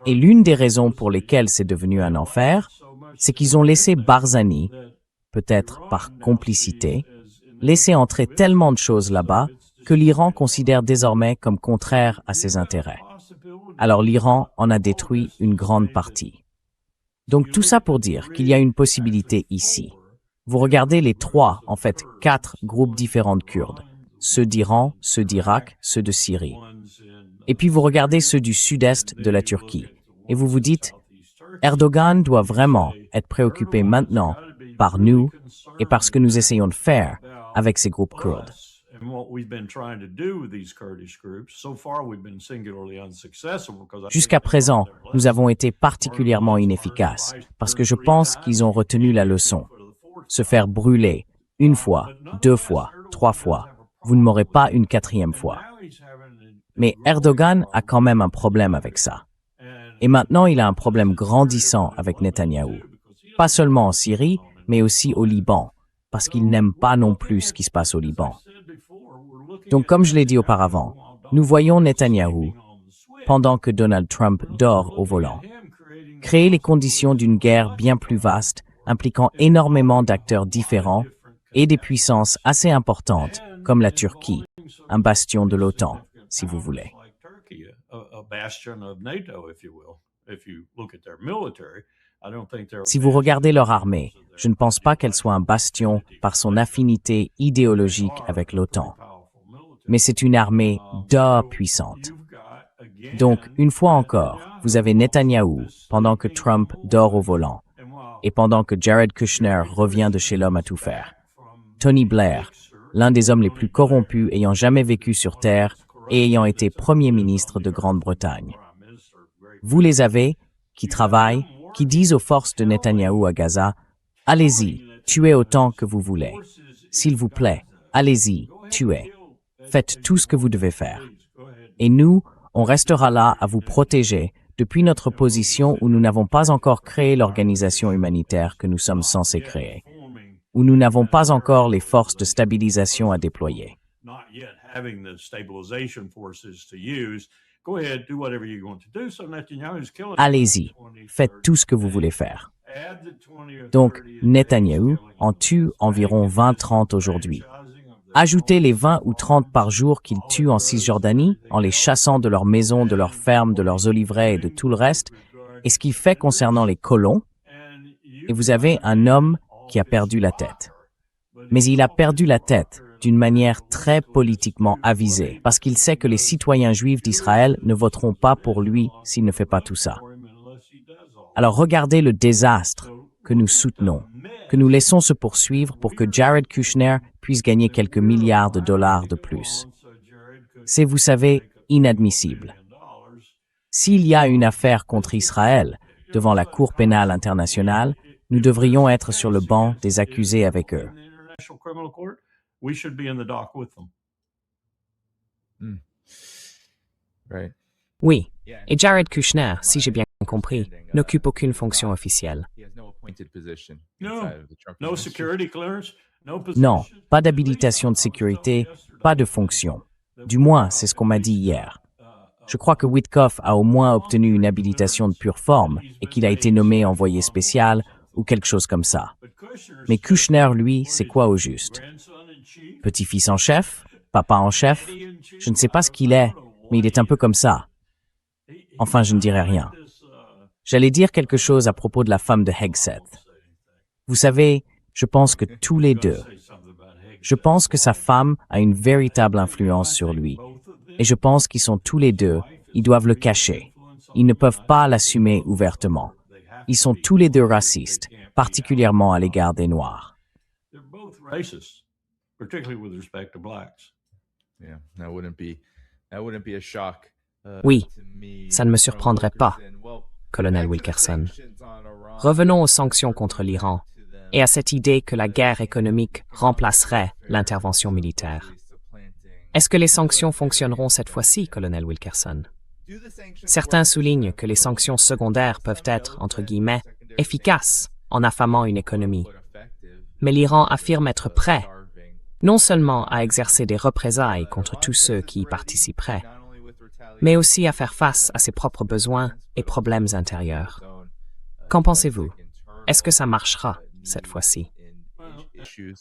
Et l'une des raisons pour lesquelles c'est devenu un enfer, c'est qu'ils ont laissé Barzani, peut-être par complicité, laisser entrer tellement de choses là-bas que l'Iran considère désormais comme contraire à ses intérêts. Alors l'Iran en a détruit une grande partie. Donc tout ça pour dire qu'il y a une possibilité ici. Vous regardez les 4 groupes différents de Kurdes, ceux d'Iran, ceux d'Irak, ceux de Syrie. Et puis vous regardez ceux du sud-est de la Turquie, et vous vous dites, Erdogan doit vraiment être préoccupé maintenant par nous et par ce que nous essayons de faire avec ces groupes kurdes. Jusqu'à présent, nous avons été particulièrement inefficaces parce que je pense qu'ils ont retenu la leçon. Se faire brûler, 1 fois, 2 fois, 3 fois, vous ne m'aurez pas une 4e fois. Mais Erdogan a quand même un problème avec ça. Et maintenant, il a un problème grandissant avec Netanyahou. Pas seulement en Syrie, mais aussi au Liban, parce qu'il n'aime pas non plus ce qui se passe au Liban. Donc, comme je l'ai dit auparavant, nous voyons Netanyahou, pendant que Donald Trump dort au volant, créer les conditions d'une guerre bien plus vaste, impliquant énormément d'acteurs différents et des puissances assez importantes, comme la Turquie, un bastion de l'OTAN, si vous voulez. Si vous regardez leur armée, je ne pense pas qu'elle soit un bastion par son affinité idéologique avec l'OTAN. Mais c'est une armée puissante. Donc, une fois encore, vous avez Netanyahou pendant que Trump dort au volant et pendant que Jared Kushner revient de chez l'homme à tout faire. Tony Blair, l'un des hommes les plus corrompus ayant jamais vécu sur Terre et ayant été Premier ministre de Grande-Bretagne. Vous les avez, qui travaillent, qui disent aux forces de Netanyahou à Gaza, « Allez-y, tuez autant que vous voulez. S'il vous plaît, allez-y, tuez. Faites tout ce que vous devez faire. Et nous, on restera là à vous protéger depuis notre position où nous n'avons pas encore créé l'organisation humanitaire que nous sommes censés créer, où nous n'avons pas encore les forces de stabilisation à déployer. » Allez-y, faites tout ce que vous voulez faire. Donc, Netanyahou en tue environ 20-30 aujourd'hui. Ajoutez les 20 ou 30 par jour qu'il tue en Cisjordanie, en les chassant de leurs maisons, de leurs fermes, de leurs oliveraies et de tout le reste, et ce qu'il fait concernant les colons, et vous avez un homme qui a perdu la tête. Mais il a perdu la tête d'une manière très politiquement avisée, parce qu'il sait que les citoyens juifs d'Israël ne voteront pas pour lui s'il ne fait pas tout ça. Alors regardez le désastre que nous soutenons. que nous laissons se poursuivre pour que Jared Kushner puisse gagner quelques milliards de dollars de plus. C'est, vous savez, inadmissible. S'il y a une affaire contre Israël devant la Cour pénale internationale, nous devrions être sur le banc des accusés avec eux. Right. Oui, et Jared Kushner, si j'ai bien compris, n'occupe aucune fonction officielle. He has no appointed position No, inside of the Trump no administration. security clearance, no Non, position. pas d'habilitation de sécurité, pas de fonction. Du moins, c'est ce qu'on m'a dit hier. Je crois que Witkoff a au moins obtenu une habilitation de pure forme et qu'il a été nommé envoyé spécial ou quelque chose comme ça. Mais Kushner, lui, c'est quoi au juste? Petit-fils en chef? Papa en chef? Je ne sais pas ce qu'il est, mais il est un peu comme ça. Enfin, je ne dirai rien. J'allais dire quelque chose à propos de la femme de Hegseth. Vous savez, je pense que tous les deux. Je pense que sa femme a une véritable influence sur lui. Et je pense qu'ils sont tous les deux, ils doivent le cacher. Ils ne peuvent pas l'assumer ouvertement. Ils sont tous les deux racistes, particulièrement à l'égard des Noirs. They're both racist, particularly with respect to blacks. Yeah, that wouldn't be a shock. Oui, to me, ça ne me surprendrait pas, Well, colonel Wilkerson. Revenons aux sanctions contre l'Iran et à cette idée que la guerre économique remplacerait l'intervention militaire. Est-ce que les sanctions fonctionneront cette fois-ci, colonel Wilkerson? Certains soulignent que les sanctions secondaires peuvent être, entre guillemets, efficaces en affamant une économie. Mais l'Iran affirme être prêt, non seulement à exercer des représailles contre tous ceux qui y participeraient, mais aussi à faire face à ses propres besoins et problèmes intérieurs. Qu'en pensez-vous? Est-ce que ça marchera cette fois-ci?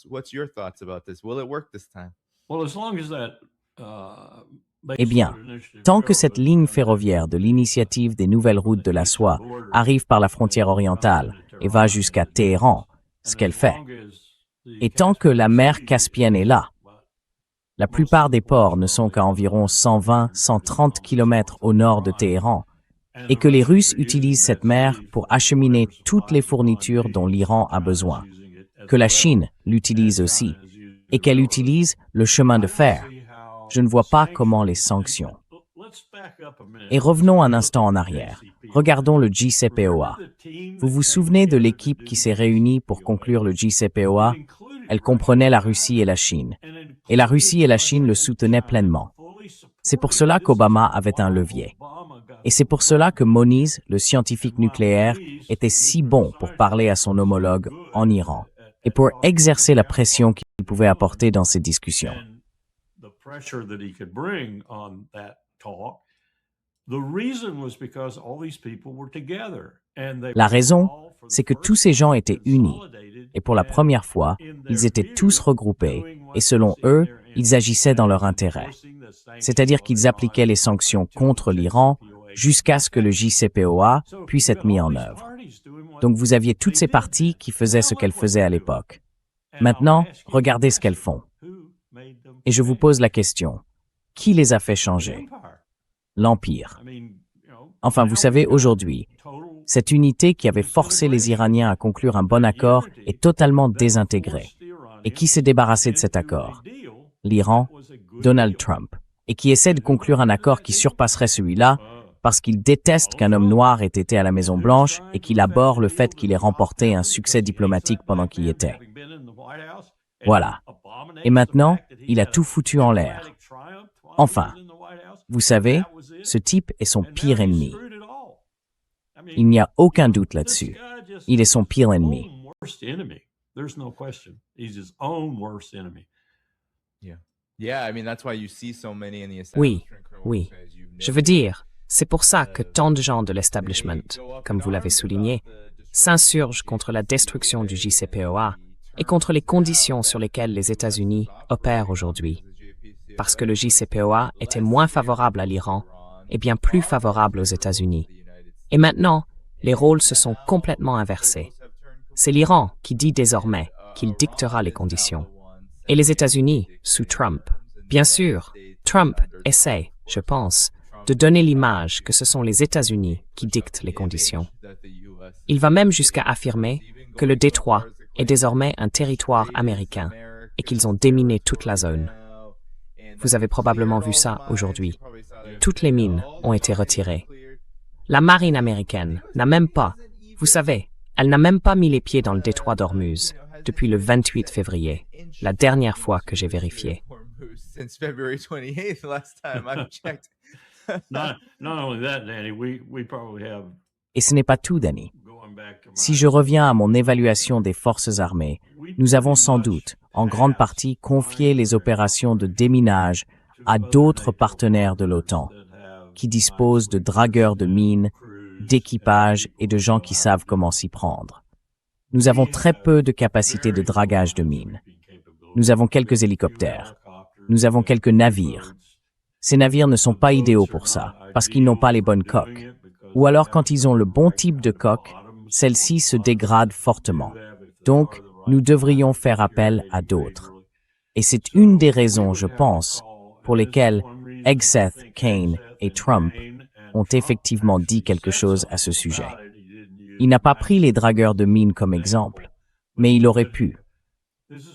What's your thoughts about this? Will it work this time? Well, as long as that, Eh bien, tant que cette ligne ferroviaire de l'initiative des nouvelles routes de la soie arrive par la frontière orientale et va jusqu'à Téhéran, ce qu'elle fait, et tant que la mer Caspienne est là, la plupart des ports ne sont qu'à environ 120-130 km au nord de Téhéran, et que les Russes utilisent cette mer pour acheminer toutes les fournitures dont l'Iran a besoin, que la Chine l'utilise aussi, et qu'elle utilise le chemin de fer, je ne vois pas comment les sanctions. Et revenons un instant en arrière. Regardons le JCPOA. Vous vous souvenez de l'équipe qui s'est réunie pour conclure le JCPOA? Elle comprenait la Russie et la Chine. Et la Russie et la Chine le soutenaient pleinement. C'est pour cela qu'Obama avait un levier. Et c'est pour cela que Moniz, le scientifique nucléaire, était si bon pour parler à son homologue en Iran et pour exercer la pression qu'il pouvait apporter dans ces discussions. La raison, c'est que tous ces gens étaient unis, et pour la première fois, ils étaient tous regroupés, et selon eux, ils agissaient dans leur intérêt. C'est-à-dire qu'ils appliquaient les sanctions contre l'Iran jusqu'à ce que le JCPOA puisse être mis en œuvre. Donc vous aviez toutes ces parties qui faisaient ce qu'elles faisaient à l'époque. Maintenant, regardez ce qu'elles font. Et je vous pose la question, qui les a fait changer? L'Empire. Enfin, vous savez, aujourd'hui, cette unité qui avait forcé les Iraniens à conclure un bon accord est totalement désintégrée. Et qui s'est débarrassé de cet accord? L'Iran, Donald Trump, et qui essaie de conclure un accord qui surpasserait celui-là parce qu'il déteste qu'un homme noir ait été à la Maison-Blanche et qu'il abhorre le fait qu'il ait remporté un succès diplomatique pendant qu'il y était. Voilà. Et maintenant, il a tout foutu en l'air. Enfin, vous savez, ce type est son pire ennemi. Il n'y a aucun doute là-dessus. Il est son pire ennemi. Oui, oui. Je veux dire, c'est pour ça que tant de gens de l'establishment, comme vous l'avez souligné, s'insurgent contre la destruction du JCPOA et contre les conditions sur lesquelles les États-Unis opèrent aujourd'hui. Parce que le JCPOA était moins favorable à l'Iran et bien plus favorable aux États-Unis. Et maintenant, les rôles se sont complètement inversés. C'est l'Iran qui dit désormais qu'il dictera les conditions. Et les États-Unis, sous Trump. Bien sûr, Trump essaie, je pense, de donner l'image que ce sont les États-Unis qui dictent les conditions. Il va même jusqu'à affirmer que le Détroit est désormais un territoire américain et qu'ils ont déminé toute la zone. Vous avez probablement vu ça aujourd'hui. Toutes les mines ont été retirées. La marine américaine n'a même pas, vous savez, elle n'a même pas mis les pieds dans le détroit d'Ormuz depuis le 28 février, la dernière fois que j'ai vérifié. Since February 28th, last time I checked. Not only that, Danny, we probably have Et ce n'est pas tout, Danny. going back to Si je reviens à mon évaluation des forces armées, nous avons sans doute, en grande partie, confié les opérations de déminage à d'autres partenaires de l'OTAN, qui disposent de dragueurs de mines, d'équipages et de gens qui savent comment s'y prendre. Nous avons très peu de capacités de dragage de mines. Nous avons quelques hélicoptères. Nous avons quelques navires. Ces navires ne sont pas idéaux pour ça, parce qu'ils n'ont pas les bonnes coques. Ou alors quand ils ont le bon type de coque, celles-ci se dégradent fortement. Donc, nous devrions faire appel à d'autres. Et c'est une des raisons, je pense, pour lesquelles Hegseth, Kane et Trump ont effectivement dit quelque chose à ce sujet. Il n'a pas pris les dragueurs de mines comme exemple, mais il aurait pu.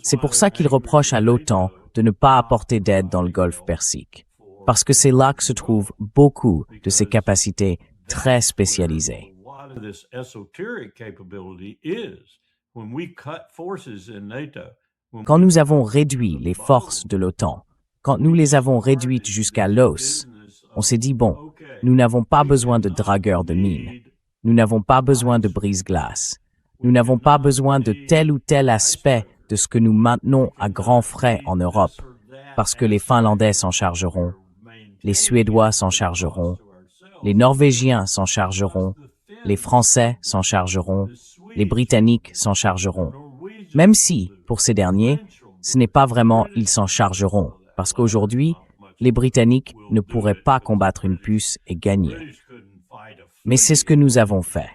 C'est pour ça qu'il reproche à l'OTAN de ne pas apporter d'aide dans le Golfe Persique, parce que c'est là que se trouvent beaucoup de ses capacités très spécialisées. A lot of this esoteric capability is when we cut forces in NATO. Quand nous avons réduit les forces de l'OTAN, quand nous les avons réduites jusqu'à l'os, on s'est dit, bon, nous n'avons pas besoin de dragueurs de mines, nous n'avons pas besoin de brise-glace, nous n'avons pas besoin de tel ou tel aspect de ce que nous maintenons à grands frais en Europe, parce que les Finlandais s'en chargeront, les Suédois s'en chargeront, les Norvégiens s'en chargeront, les Français s'en chargeront, les Britanniques s'en chargeront. Même si, pour ces derniers, ce n'est pas vraiment ils s'en chargeront, parce qu'aujourd'hui, les Britanniques ne pourraient pas combattre une puce et gagner. Mais c'est ce que nous avons fait.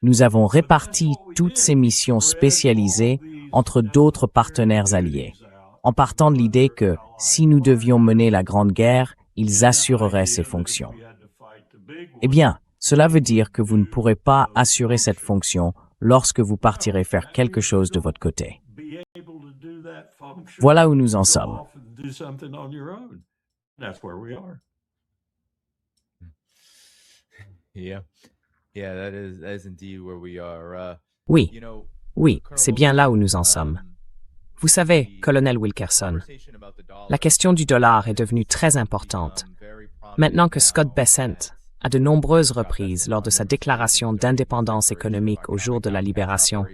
Nous avons réparti toutes ces missions spécialisées entre d'autres partenaires alliés, en partant de l'idée que, si nous devions mener la Grande Guerre, ils assureraient ces fonctions. Eh bien, cela veut dire que vous ne pourrez pas assurer cette fonction lorsque vous partirez faire quelque chose de votre côté. Voilà où nous en sommes. Do something on your own. That's where we are. Yeah. Yeah, that is indeed where we are. Oui, You know, oui, c'est bien là où nous en sommes. Vous savez, colonel Wilkerson, la question du dollar est devenue très importante. Maintenant que Scott Bessent, à de nombreuses reprises lors de sa déclaration d'indépendance économique au jour de la libération,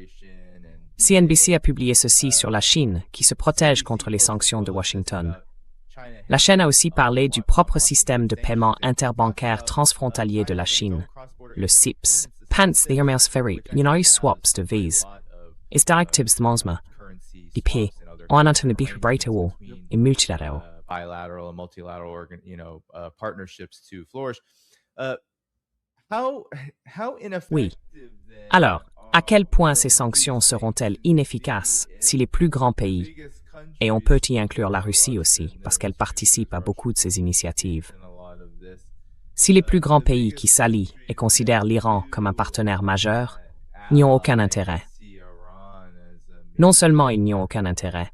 CNBC a publié ceci sur la Chine qui se protège contre les sanctions de Washington. La chaîne a aussi parlé du propre système de paiement interbancaire transfrontalier de la Chine, le CIPS. Pants ferry, United Swaps de Vise. Is directives de Mosma. IP, on entend le Breitawo, et multilatéral. Bilateral and multilateral partnerships to flourish. How ineffective Oui. then Alors, à quel point ces sanctions seront-elles inefficaces si les plus grands pays, et on peut y inclure la Russie aussi, parce qu'elle participe à beaucoup de ces initiatives, si les plus grands pays qui s'allient et considèrent l'Iran comme un partenaire majeur, n'y ont aucun intérêt. Non seulement ils n'y ont aucun intérêt,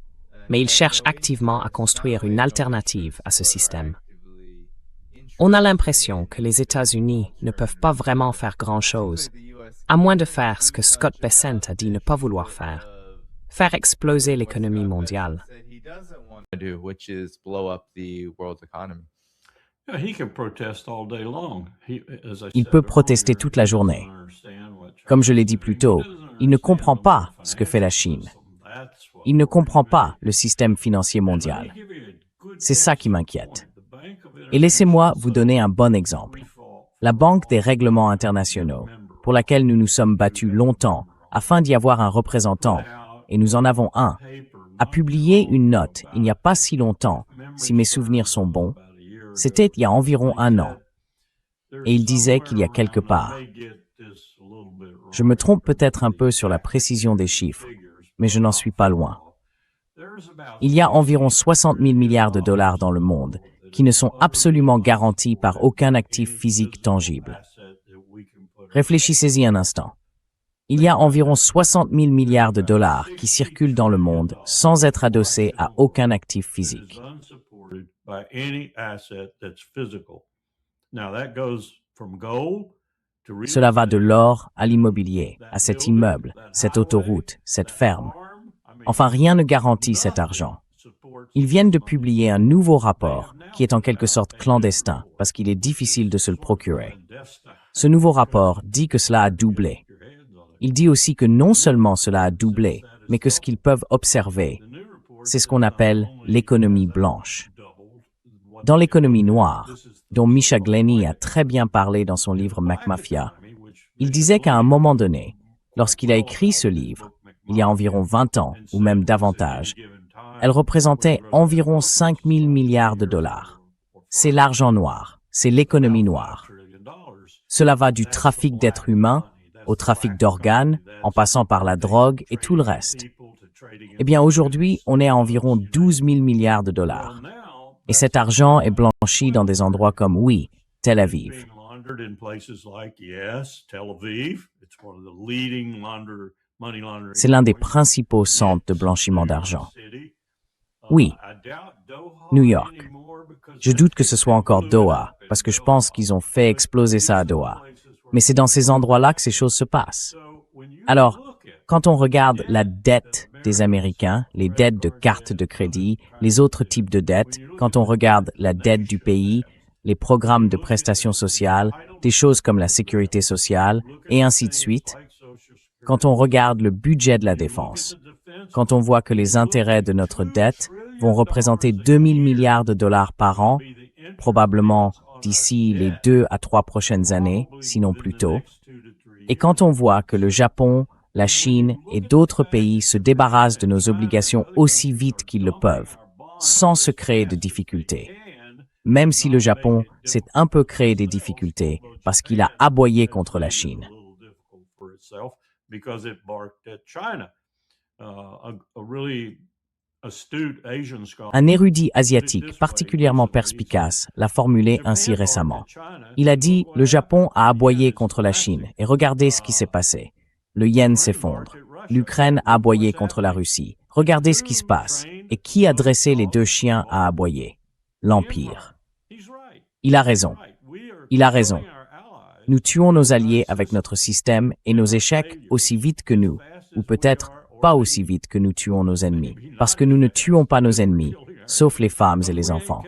mais ils cherchent activement à construire une alternative à ce système. On a l'impression que les États-Unis ne peuvent pas vraiment faire grand-chose, à moins de faire ce que Scott Bessent a dit ne pas vouloir faire exploser l'économie mondiale. do, which is blow up the world's economy. Yeah, he can protest all day long. Il peut protester toute la journée. Comme je l'ai dit plus tôt, il ne comprend pas ce que fait la Chine. Il ne comprend pas le système financier mondial. C'est ça qui m'inquiète. Et laissez-moi vous donner un bon exemple. La Banque des règlements internationaux, pour laquelle nous nous sommes battus longtemps afin d'y avoir un représentant, et nous en avons un, a publié une note il n'y a pas si longtemps, si mes souvenirs sont bons. C'était il y a environ un an. Et il disait qu'il y a quelque part. Je me trompe peut-être un peu sur la précision des chiffres, mais je n'en suis pas loin. Il y a environ 60 000 milliards de dollars dans le monde qui ne sont absolument garantis par aucun actif physique tangible. Réfléchissez-y un instant. Il y a environ 60 000 milliards de dollars qui circulent dans le monde sans être adossés à aucun actif physique. Cela va de l'or à l'immobilier, à cet immeuble, cette autoroute, cette ferme. Enfin, rien ne garantit cet argent. Ils viennent de publier un nouveau rapport qui est en quelque sorte clandestin parce qu'il est difficile de se le procurer. Ce nouveau rapport dit que cela a doublé. Il dit aussi que non seulement cela a doublé, mais que ce qu'ils peuvent observer, c'est ce qu'on appelle l'économie blanche. Dans l'économie noire, dont Misha Glenny a très bien parlé dans son livre McMafia, il disait qu'à un moment donné, lorsqu'il a écrit ce livre, il y a environ 20 ans, ou même davantage, elle représentait environ 5 000 milliards de dollars. C'est l'argent noir, c'est l'économie noire. Cela va du trafic d'êtres humains au trafic d'organes, en passant par la drogue et tout le reste. Eh bien, aujourd'hui, on est à environ 12 000 milliards de dollars. Et cet argent est blanchi dans des endroits comme, oui, Tel Aviv. C'est l'un des principaux centres de blanchiment d'argent. Oui, New York. Je doute que ce soit encore Doha, parce que je pense qu'ils ont fait exploser ça à Doha. Mais c'est dans ces endroits-là que ces choses se passent. Alors, quand on regarde la dette des Américains, les dettes de cartes de crédit, les autres types de dettes, quand on regarde la dette du pays, les programmes de prestations sociales, des choses comme la sécurité sociale, et ainsi de suite, quand on regarde le budget de la défense, quand on voit que les intérêts de notre dette vont représenter 2 000 milliards de dollars par an, probablement d'ici les 2 à 3 prochaines années, sinon plus tôt, et quand on voit que le Japon, la Chine et d'autres pays se débarrassent de nos obligations aussi vite qu'ils le peuvent, sans se créer de difficultés, même si le Japon s'est un peu créé des difficultés parce qu'il a aboyé contre la Chine. Un érudit asiatique particulièrement perspicace l'a formulé ainsi récemment. Il a dit « Le Japon a aboyé contre la Chine et regardez ce qui s'est passé. Le yen s'effondre. L'Ukraine a aboyé contre la Russie. Regardez ce qui se passe. Et qui a dressé les deux chiens à aboyer? L'Empire. » Il a raison. Il a raison. Nous tuons nos alliés avec notre système et nos échecs aussi vite que nous, ou peut-être pas aussi vite que nous tuons nos ennemis, parce que nous ne tuons pas nos ennemis, sauf les femmes et les enfants.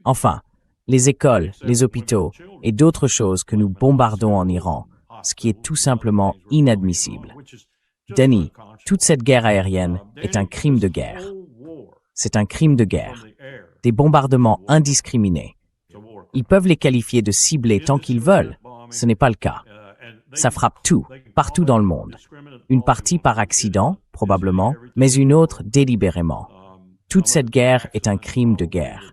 Enfin, les écoles, les hôpitaux et d'autres choses que nous bombardons en Iran, ce qui est tout simplement inadmissible. Denis, toute cette guerre aérienne est un crime de guerre. C'est un crime de guerre. Des bombardements indiscriminés. Ils peuvent les qualifier de ciblés tant qu'ils veulent. Ce n'est pas le cas. Ça frappe tout, partout dans le monde. Une partie par accident, probablement, mais une autre délibérément. Toute cette guerre est un crime de guerre.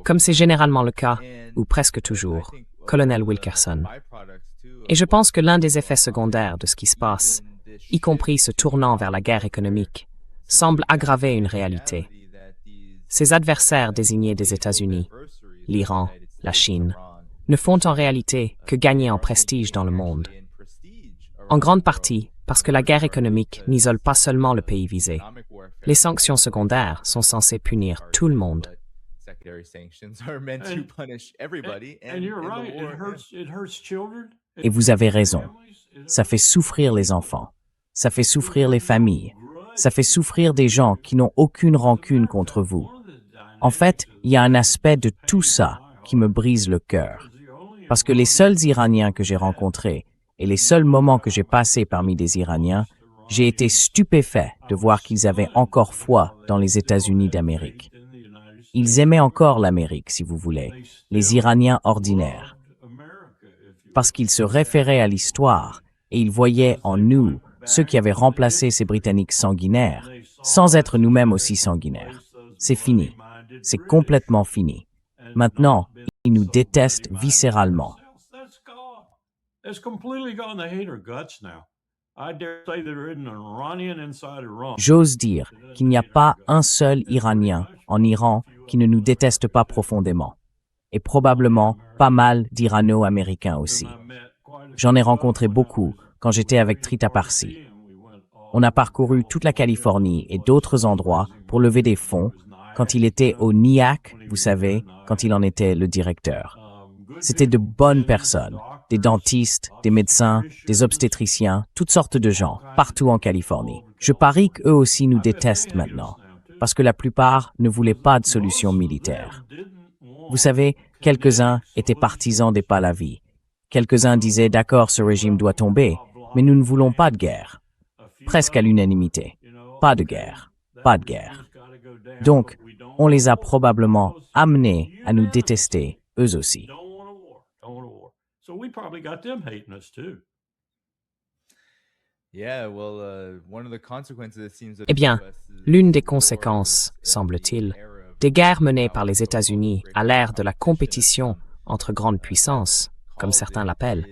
Comme c'est généralement le cas, ou presque toujours, colonel Wilkerson. Et je pense que l'un des effets secondaires de ce qui se passe, y compris ce tournant vers la guerre économique, semble aggraver une réalité. Ces adversaires désignés des États-Unis, l'Iran, la Chine, ne font en réalité que gagner en prestige dans le monde. En grande partie parce que la guerre économique n'isole pas seulement le pays visé. Les sanctions secondaires sont censées punir tout le monde. Et vous avez raison. Ça fait souffrir les enfants. Ça fait souffrir les familles. Ça fait souffrir des gens qui n'ont aucune rancune contre vous. En fait, il y a un aspect de tout ça qui me brise le cœur. Parce que les seuls Iraniens que j'ai rencontrés et les seuls moments que j'ai passés parmi des Iraniens, j'ai été stupéfait de voir qu'ils avaient encore foi dans les États-Unis d'Amérique. Ils aimaient encore l'Amérique, si vous voulez, les Iraniens ordinaires. Parce qu'ils se référaient à l'histoire et ils voyaient en nous ceux qui avaient remplacé ces Britanniques sanguinaires, sans être nous-mêmes aussi sanguinaires. C'est fini. C'est complètement fini. Maintenant, ils nous détestent viscéralement. J'ose dire qu'il n'y a pas un seul Iranien en Iran qui ne nous détestent pas profondément. Et probablement pas mal d'Irano-Américains aussi. J'en ai rencontré beaucoup quand j'étais avec Trita Parsi. On a parcouru toute la Californie et d'autres endroits pour lever des fonds quand il était au NIAC, vous savez, quand il en était le directeur. C'était de bonnes personnes, des dentistes, des médecins, des obstétriciens, toutes sortes de gens, partout en Californie. Je parie qu'eux aussi nous détestent maintenant, parce que la plupart ne voulaient pas de solution militaire. Vous savez, quelques-uns étaient partisans des Pahlavis. Quelques-uns disaient « D'accord, ce régime doit tomber, mais nous ne voulons pas de guerre. » Presque à l'unanimité. Pas de guerre. Pas de guerre. Donc, on les a probablement amenés à nous détester, eux aussi. Eh bien, l'une des conséquences, semble-t-il, des guerres menées par les États-Unis à l'ère de la compétition entre grandes puissances, comme certains l'appellent,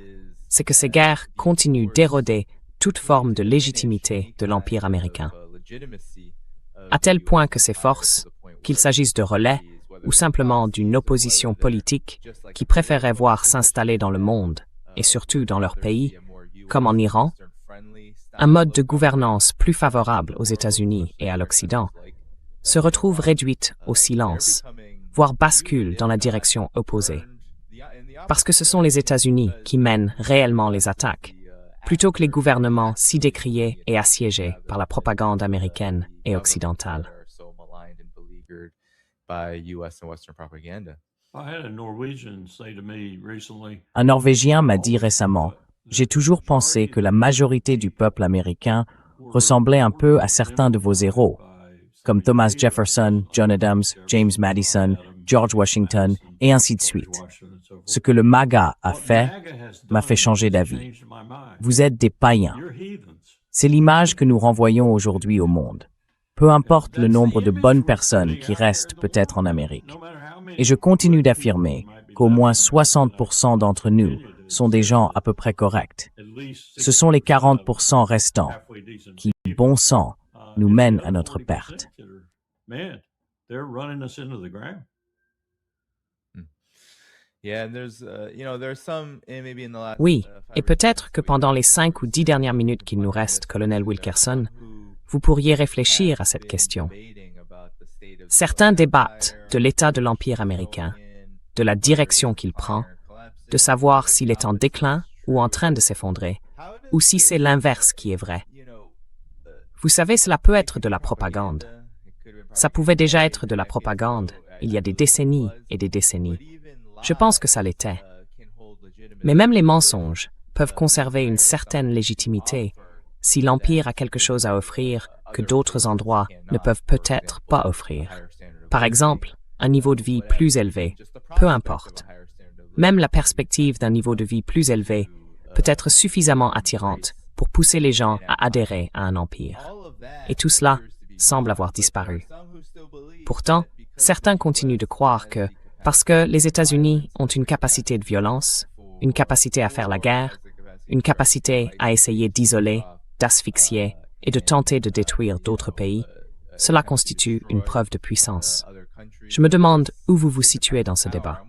c'est que ces guerres continuent d'éroder toute forme de légitimité de l'Empire américain, à tel point que ces forces, qu'il s'agisse de relais ou simplement d'une opposition politique qui préférait voir s'installer dans le monde, et surtout dans leur pays, comme en Iran, un mode de gouvernance plus favorable aux États-Unis et à l'Occident, se retrouve réduite au silence, voire bascule dans la direction opposée. Parce que ce sont les États-Unis qui mènent réellement les attaques, plutôt que les gouvernements si décriés et assiégés par la propagande américaine et occidentale. Un Norvégien m'a dit récemment « J'ai toujours pensé que la majorité du peuple américain ressemblait un peu à certains de vos héros, comme Thomas Jefferson, John Adams, James Madison, George Washington, et ainsi de suite. Ce que le MAGA a fait m'a fait changer d'avis. Vous êtes des païens. C'est l'image que nous renvoyons aujourd'hui au monde. Peu importe le nombre de bonnes personnes qui restent peut-être en Amérique. Et je continue d'affirmer qu'au moins 60% d'entre nous sont des gens à peu près corrects. Ce sont les 40% restants qui, bon sang, nous mènent à notre perte. Oui, et peut-être que pendant les 5 ou 10 dernières minutes qu'il nous reste, colonel Wilkerson, vous pourriez réfléchir à cette question. Certains débattent de l'état de l'Empire américain, de la direction qu'il prend, de savoir s'il est en déclin ou en train de s'effondrer, ou si c'est l'inverse qui est vrai. Vous savez, cela peut être de la propagande. Ça pouvait déjà être de la propagande il y a des décennies et des décennies. Je pense que ça l'était. Mais même les mensonges peuvent conserver une certaine légitimité si l'Empire a quelque chose à offrir que d'autres endroits ne peuvent peut-être pas offrir. Par exemple, un niveau de vie plus élevé, peu importe. Même la perspective d'un niveau de vie plus élevé peut être suffisamment attirante pour pousser les gens à adhérer à un empire. Et tout cela semble avoir disparu. Pourtant, certains continuent de croire que, parce que les États-Unis ont une capacité de violence, une capacité à faire la guerre, une capacité à essayer d'isoler, d'asphyxier et de tenter de détruire d'autres pays, cela constitue une preuve de puissance. Je me demande où vous vous situez dans ce débat.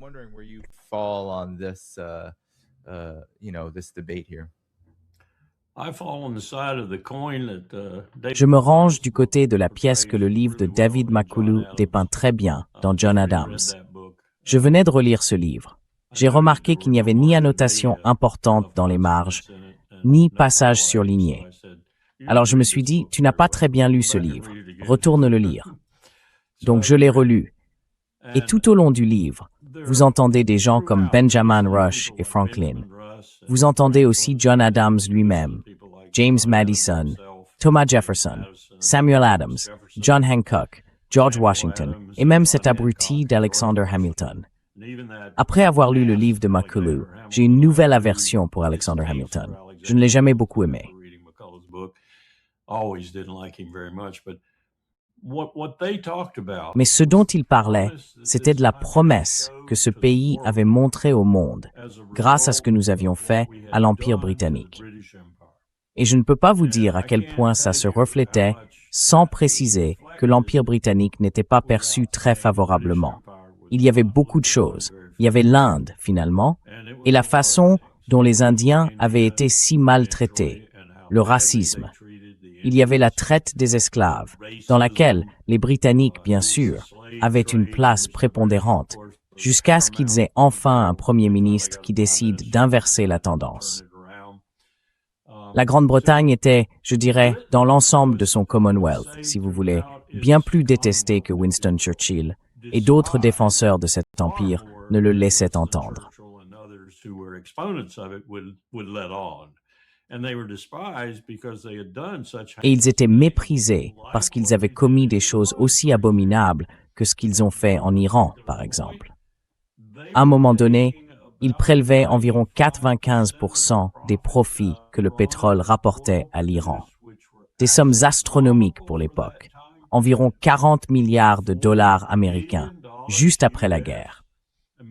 Je me range du côté de la pièce que le livre de David McCullough dépeint très bien dans John Adams. Je venais de relire ce livre. J'ai remarqué qu'il n'y avait ni annotation importante dans les marges, ni passage surligné. Alors je me suis dit, tu n'as pas très bien lu ce livre, retourne le lire. Donc je l'ai relu. Et tout au long du livre, vous entendez des gens comme Benjamin Rush et Franklin. Vous entendez aussi John Adams lui-même, James Madison, Thomas Jefferson, Samuel Adams, John Hancock, George Washington et même cet abruti d'Alexander Hamilton. Après avoir lu le livre de McCullough, j'ai une nouvelle aversion pour Alexander Hamilton. Je ne l'ai jamais beaucoup aimé. Mais ce dont il parlait, c'était de la promesse que ce pays avait montrée au monde, grâce à ce que nous avions fait à l'Empire britannique. Et je ne peux pas vous dire à quel point ça se reflétait, sans préciser que l'Empire britannique n'était pas perçu très favorablement. Il y avait beaucoup de choses. Il y avait l'Inde, finalement, et la façon dont les Indiens avaient été si maltraités, le racisme. Il y avait la traite des esclaves, dans laquelle les Britanniques, bien sûr, avaient une place prépondérante, jusqu'à ce qu'ils aient enfin un Premier ministre qui décide d'inverser la tendance. La Grande-Bretagne était, je dirais, dans l'ensemble de son Commonwealth, si vous voulez, bien plus détestée que Winston Churchill, et d'autres défenseurs de cet empire ne le laissaient entendre. Et ils étaient méprisés parce qu'ils avaient commis des choses aussi abominables que ce qu'ils ont fait en Iran, par exemple. À un moment donné, ils prélevaient environ 95% des profits que le pétrole rapportait à l'Iran. Des sommes astronomiques pour l'époque, environ 40 milliards de dollars américains, juste après la guerre.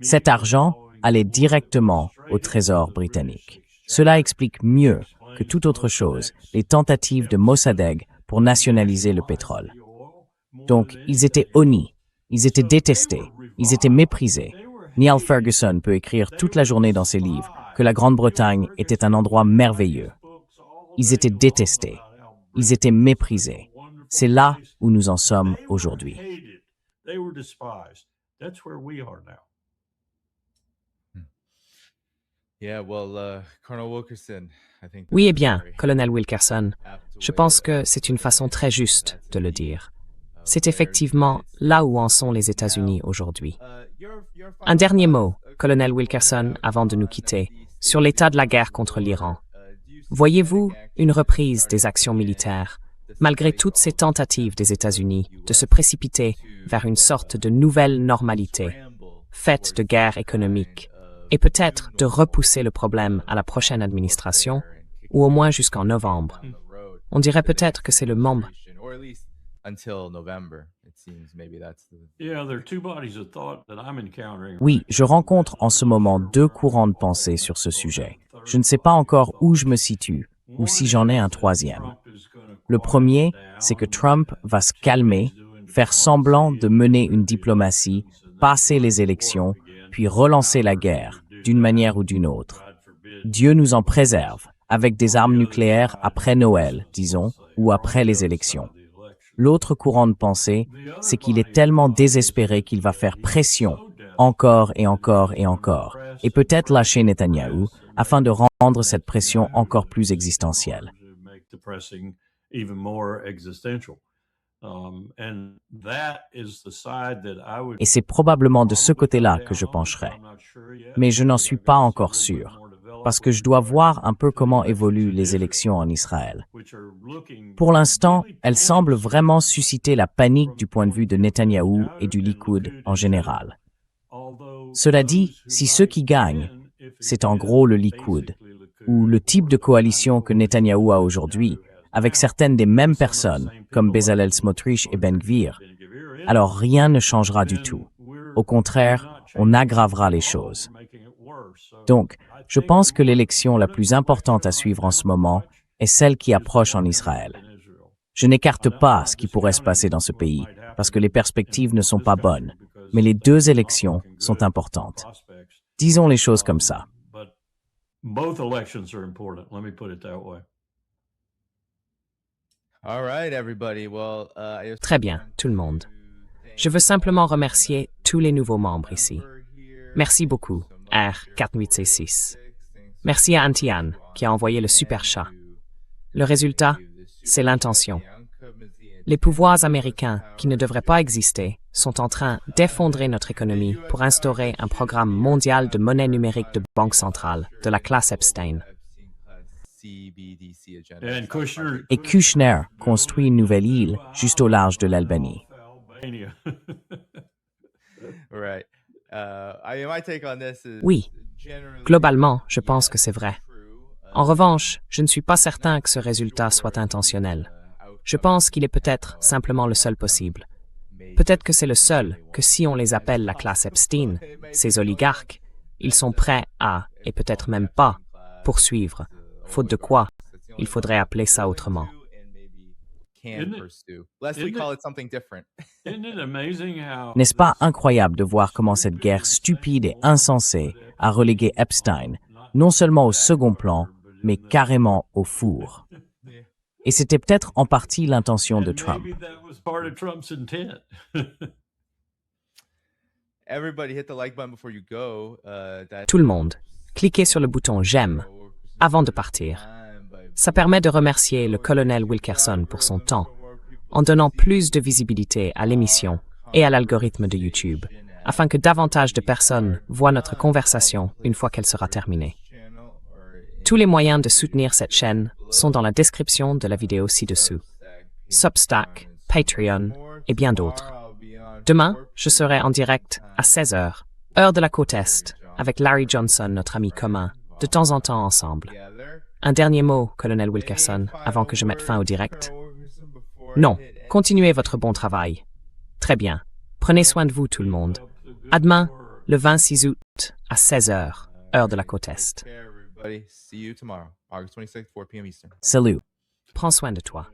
Cet argent allait directement au trésor britannique. Cela explique mieux que toute autre chose les tentatives de Mossadegh pour nationaliser le pétrole. Donc, ils étaient honnis, ils étaient détestés, ils étaient méprisés. Niall Ferguson peut écrire toute la journée dans ses livres que la Grande-Bretagne était un endroit merveilleux. Ils étaient détestés, ils étaient méprisés. C'est là où nous en sommes aujourd'hui. Oui, eh bien, colonel Wilkerson, je pense que c'est une façon très juste de le dire. C'est effectivement là où en sont les États-Unis aujourd'hui. Un dernier mot, colonel Wilkerson, avant de nous quitter, sur l'état de la guerre contre l'Iran. Voyez-vous une reprise des actions militaires, malgré toutes ces tentatives des États-Unis de se précipiter vers une sorte de nouvelle normalité, faite de guerre économique, et peut-être de repousser le problème à la prochaine administration, ou au moins jusqu'en novembre. On dirait peut-être que c'est le membre. Oui, je rencontre en ce moment deux courants de pensée sur ce sujet. Je ne sais pas encore où je me situe, ou si j'en ai un troisième. Le premier, c'est que Trump va se calmer, faire semblant de mener une diplomatie, passer les élections, puis relancer la guerre, d'une manière ou d'une autre. Dieu nous en préserve, avec des armes nucléaires après Noël, disons, ou après les élections. L'autre courant de pensée, c'est qu'il est tellement désespéré qu'il va faire pression, encore et encore et encore, et peut-être lâcher Netanyahou, afin de rendre cette pression encore plus existentielle. Et c'est probablement de ce côté-là que je pencherai. Mais je n'en suis pas encore sûr, parce que je dois voir un peu comment évoluent les élections en Israël. Pour l'instant, elles semblent vraiment susciter la panique du point de vue de Netanyahou et du Likoud en général. Cela dit, si ceux qui gagnent, c'est en gros le Likoud, ou le type de coalition que Netanyahou a aujourd'hui, avec certaines des mêmes personnes, comme Bezalel Smotrich et Ben Gvir, alors rien ne changera du tout. Au contraire, on aggravera les choses. Donc, je pense que l'élection la plus importante à suivre en ce moment est celle qui approche en Israël. Je n'écarte pas ce qui pourrait se passer dans ce pays, parce que les perspectives ne sont pas bonnes, mais les deux élections sont importantes. Disons les choses comme ça. Très bien, tout le monde. Je veux simplement remercier tous les nouveaux membres ici. Merci beaucoup, R48C6. Merci à Antiane, qui a envoyé le super chat. Le résultat, c'est l'intention. Les pouvoirs américains, qui ne devraient pas exister, sont en train d'effondrer notre économie pour instaurer un programme mondial de monnaie numérique de banque centrale, de la classe Epstein. Et Kushner construit une nouvelle île juste au large de l'Albanie. Oui, globalement, je pense que c'est vrai. En revanche, je ne suis pas certain que ce résultat soit intentionnel. Je pense qu'il est peut-être simplement le seul possible. Peut-être que c'est le seul que si on les appelle la classe Epstein, ces oligarques, ils sont prêts à, et peut-être même pas, poursuivre, faute de quoi, il faudrait appeler ça autrement. can Isn't it- pursue. Lest we isn't call it- it something different. Isn't it amazing how N'est-ce pas incroyable de voir comment cette guerre stupide et insensée a relégué Epstein, non seulement au second plan, mais carrément au four? Et c'était peut-être en partie l'intention de and Trump. maybe that was part of Trump's intent. Everybody hit the like button before you go. Tout le monde, cliquez sur le bouton j'aime avant de partir. Ça permet de remercier le colonel Wilkerson pour son temps, en donnant plus de visibilité à l'émission et à l'algorithme de YouTube, afin que davantage de personnes voient notre conversation une fois qu'elle sera terminée. Tous les moyens de soutenir cette chaîne sont dans la description de la vidéo ci-dessous. Substack, Patreon et bien d'autres. Demain, je serai en direct à 16h, heure de la côte Est, avec Larry Johnson, notre ami commun, de temps en temps ensemble. Un dernier mot, colonel Wilkerson, avant que je mette fin au direct? Non, continuez votre bon travail. Très bien. Prenez soin de vous, tout le monde. À demain, le 26 août, à 16h, heure de la côte Est. Everybody, see you tomorrow, August 26th, 4 p.m. Eastern. Salut. Prends soin de toi.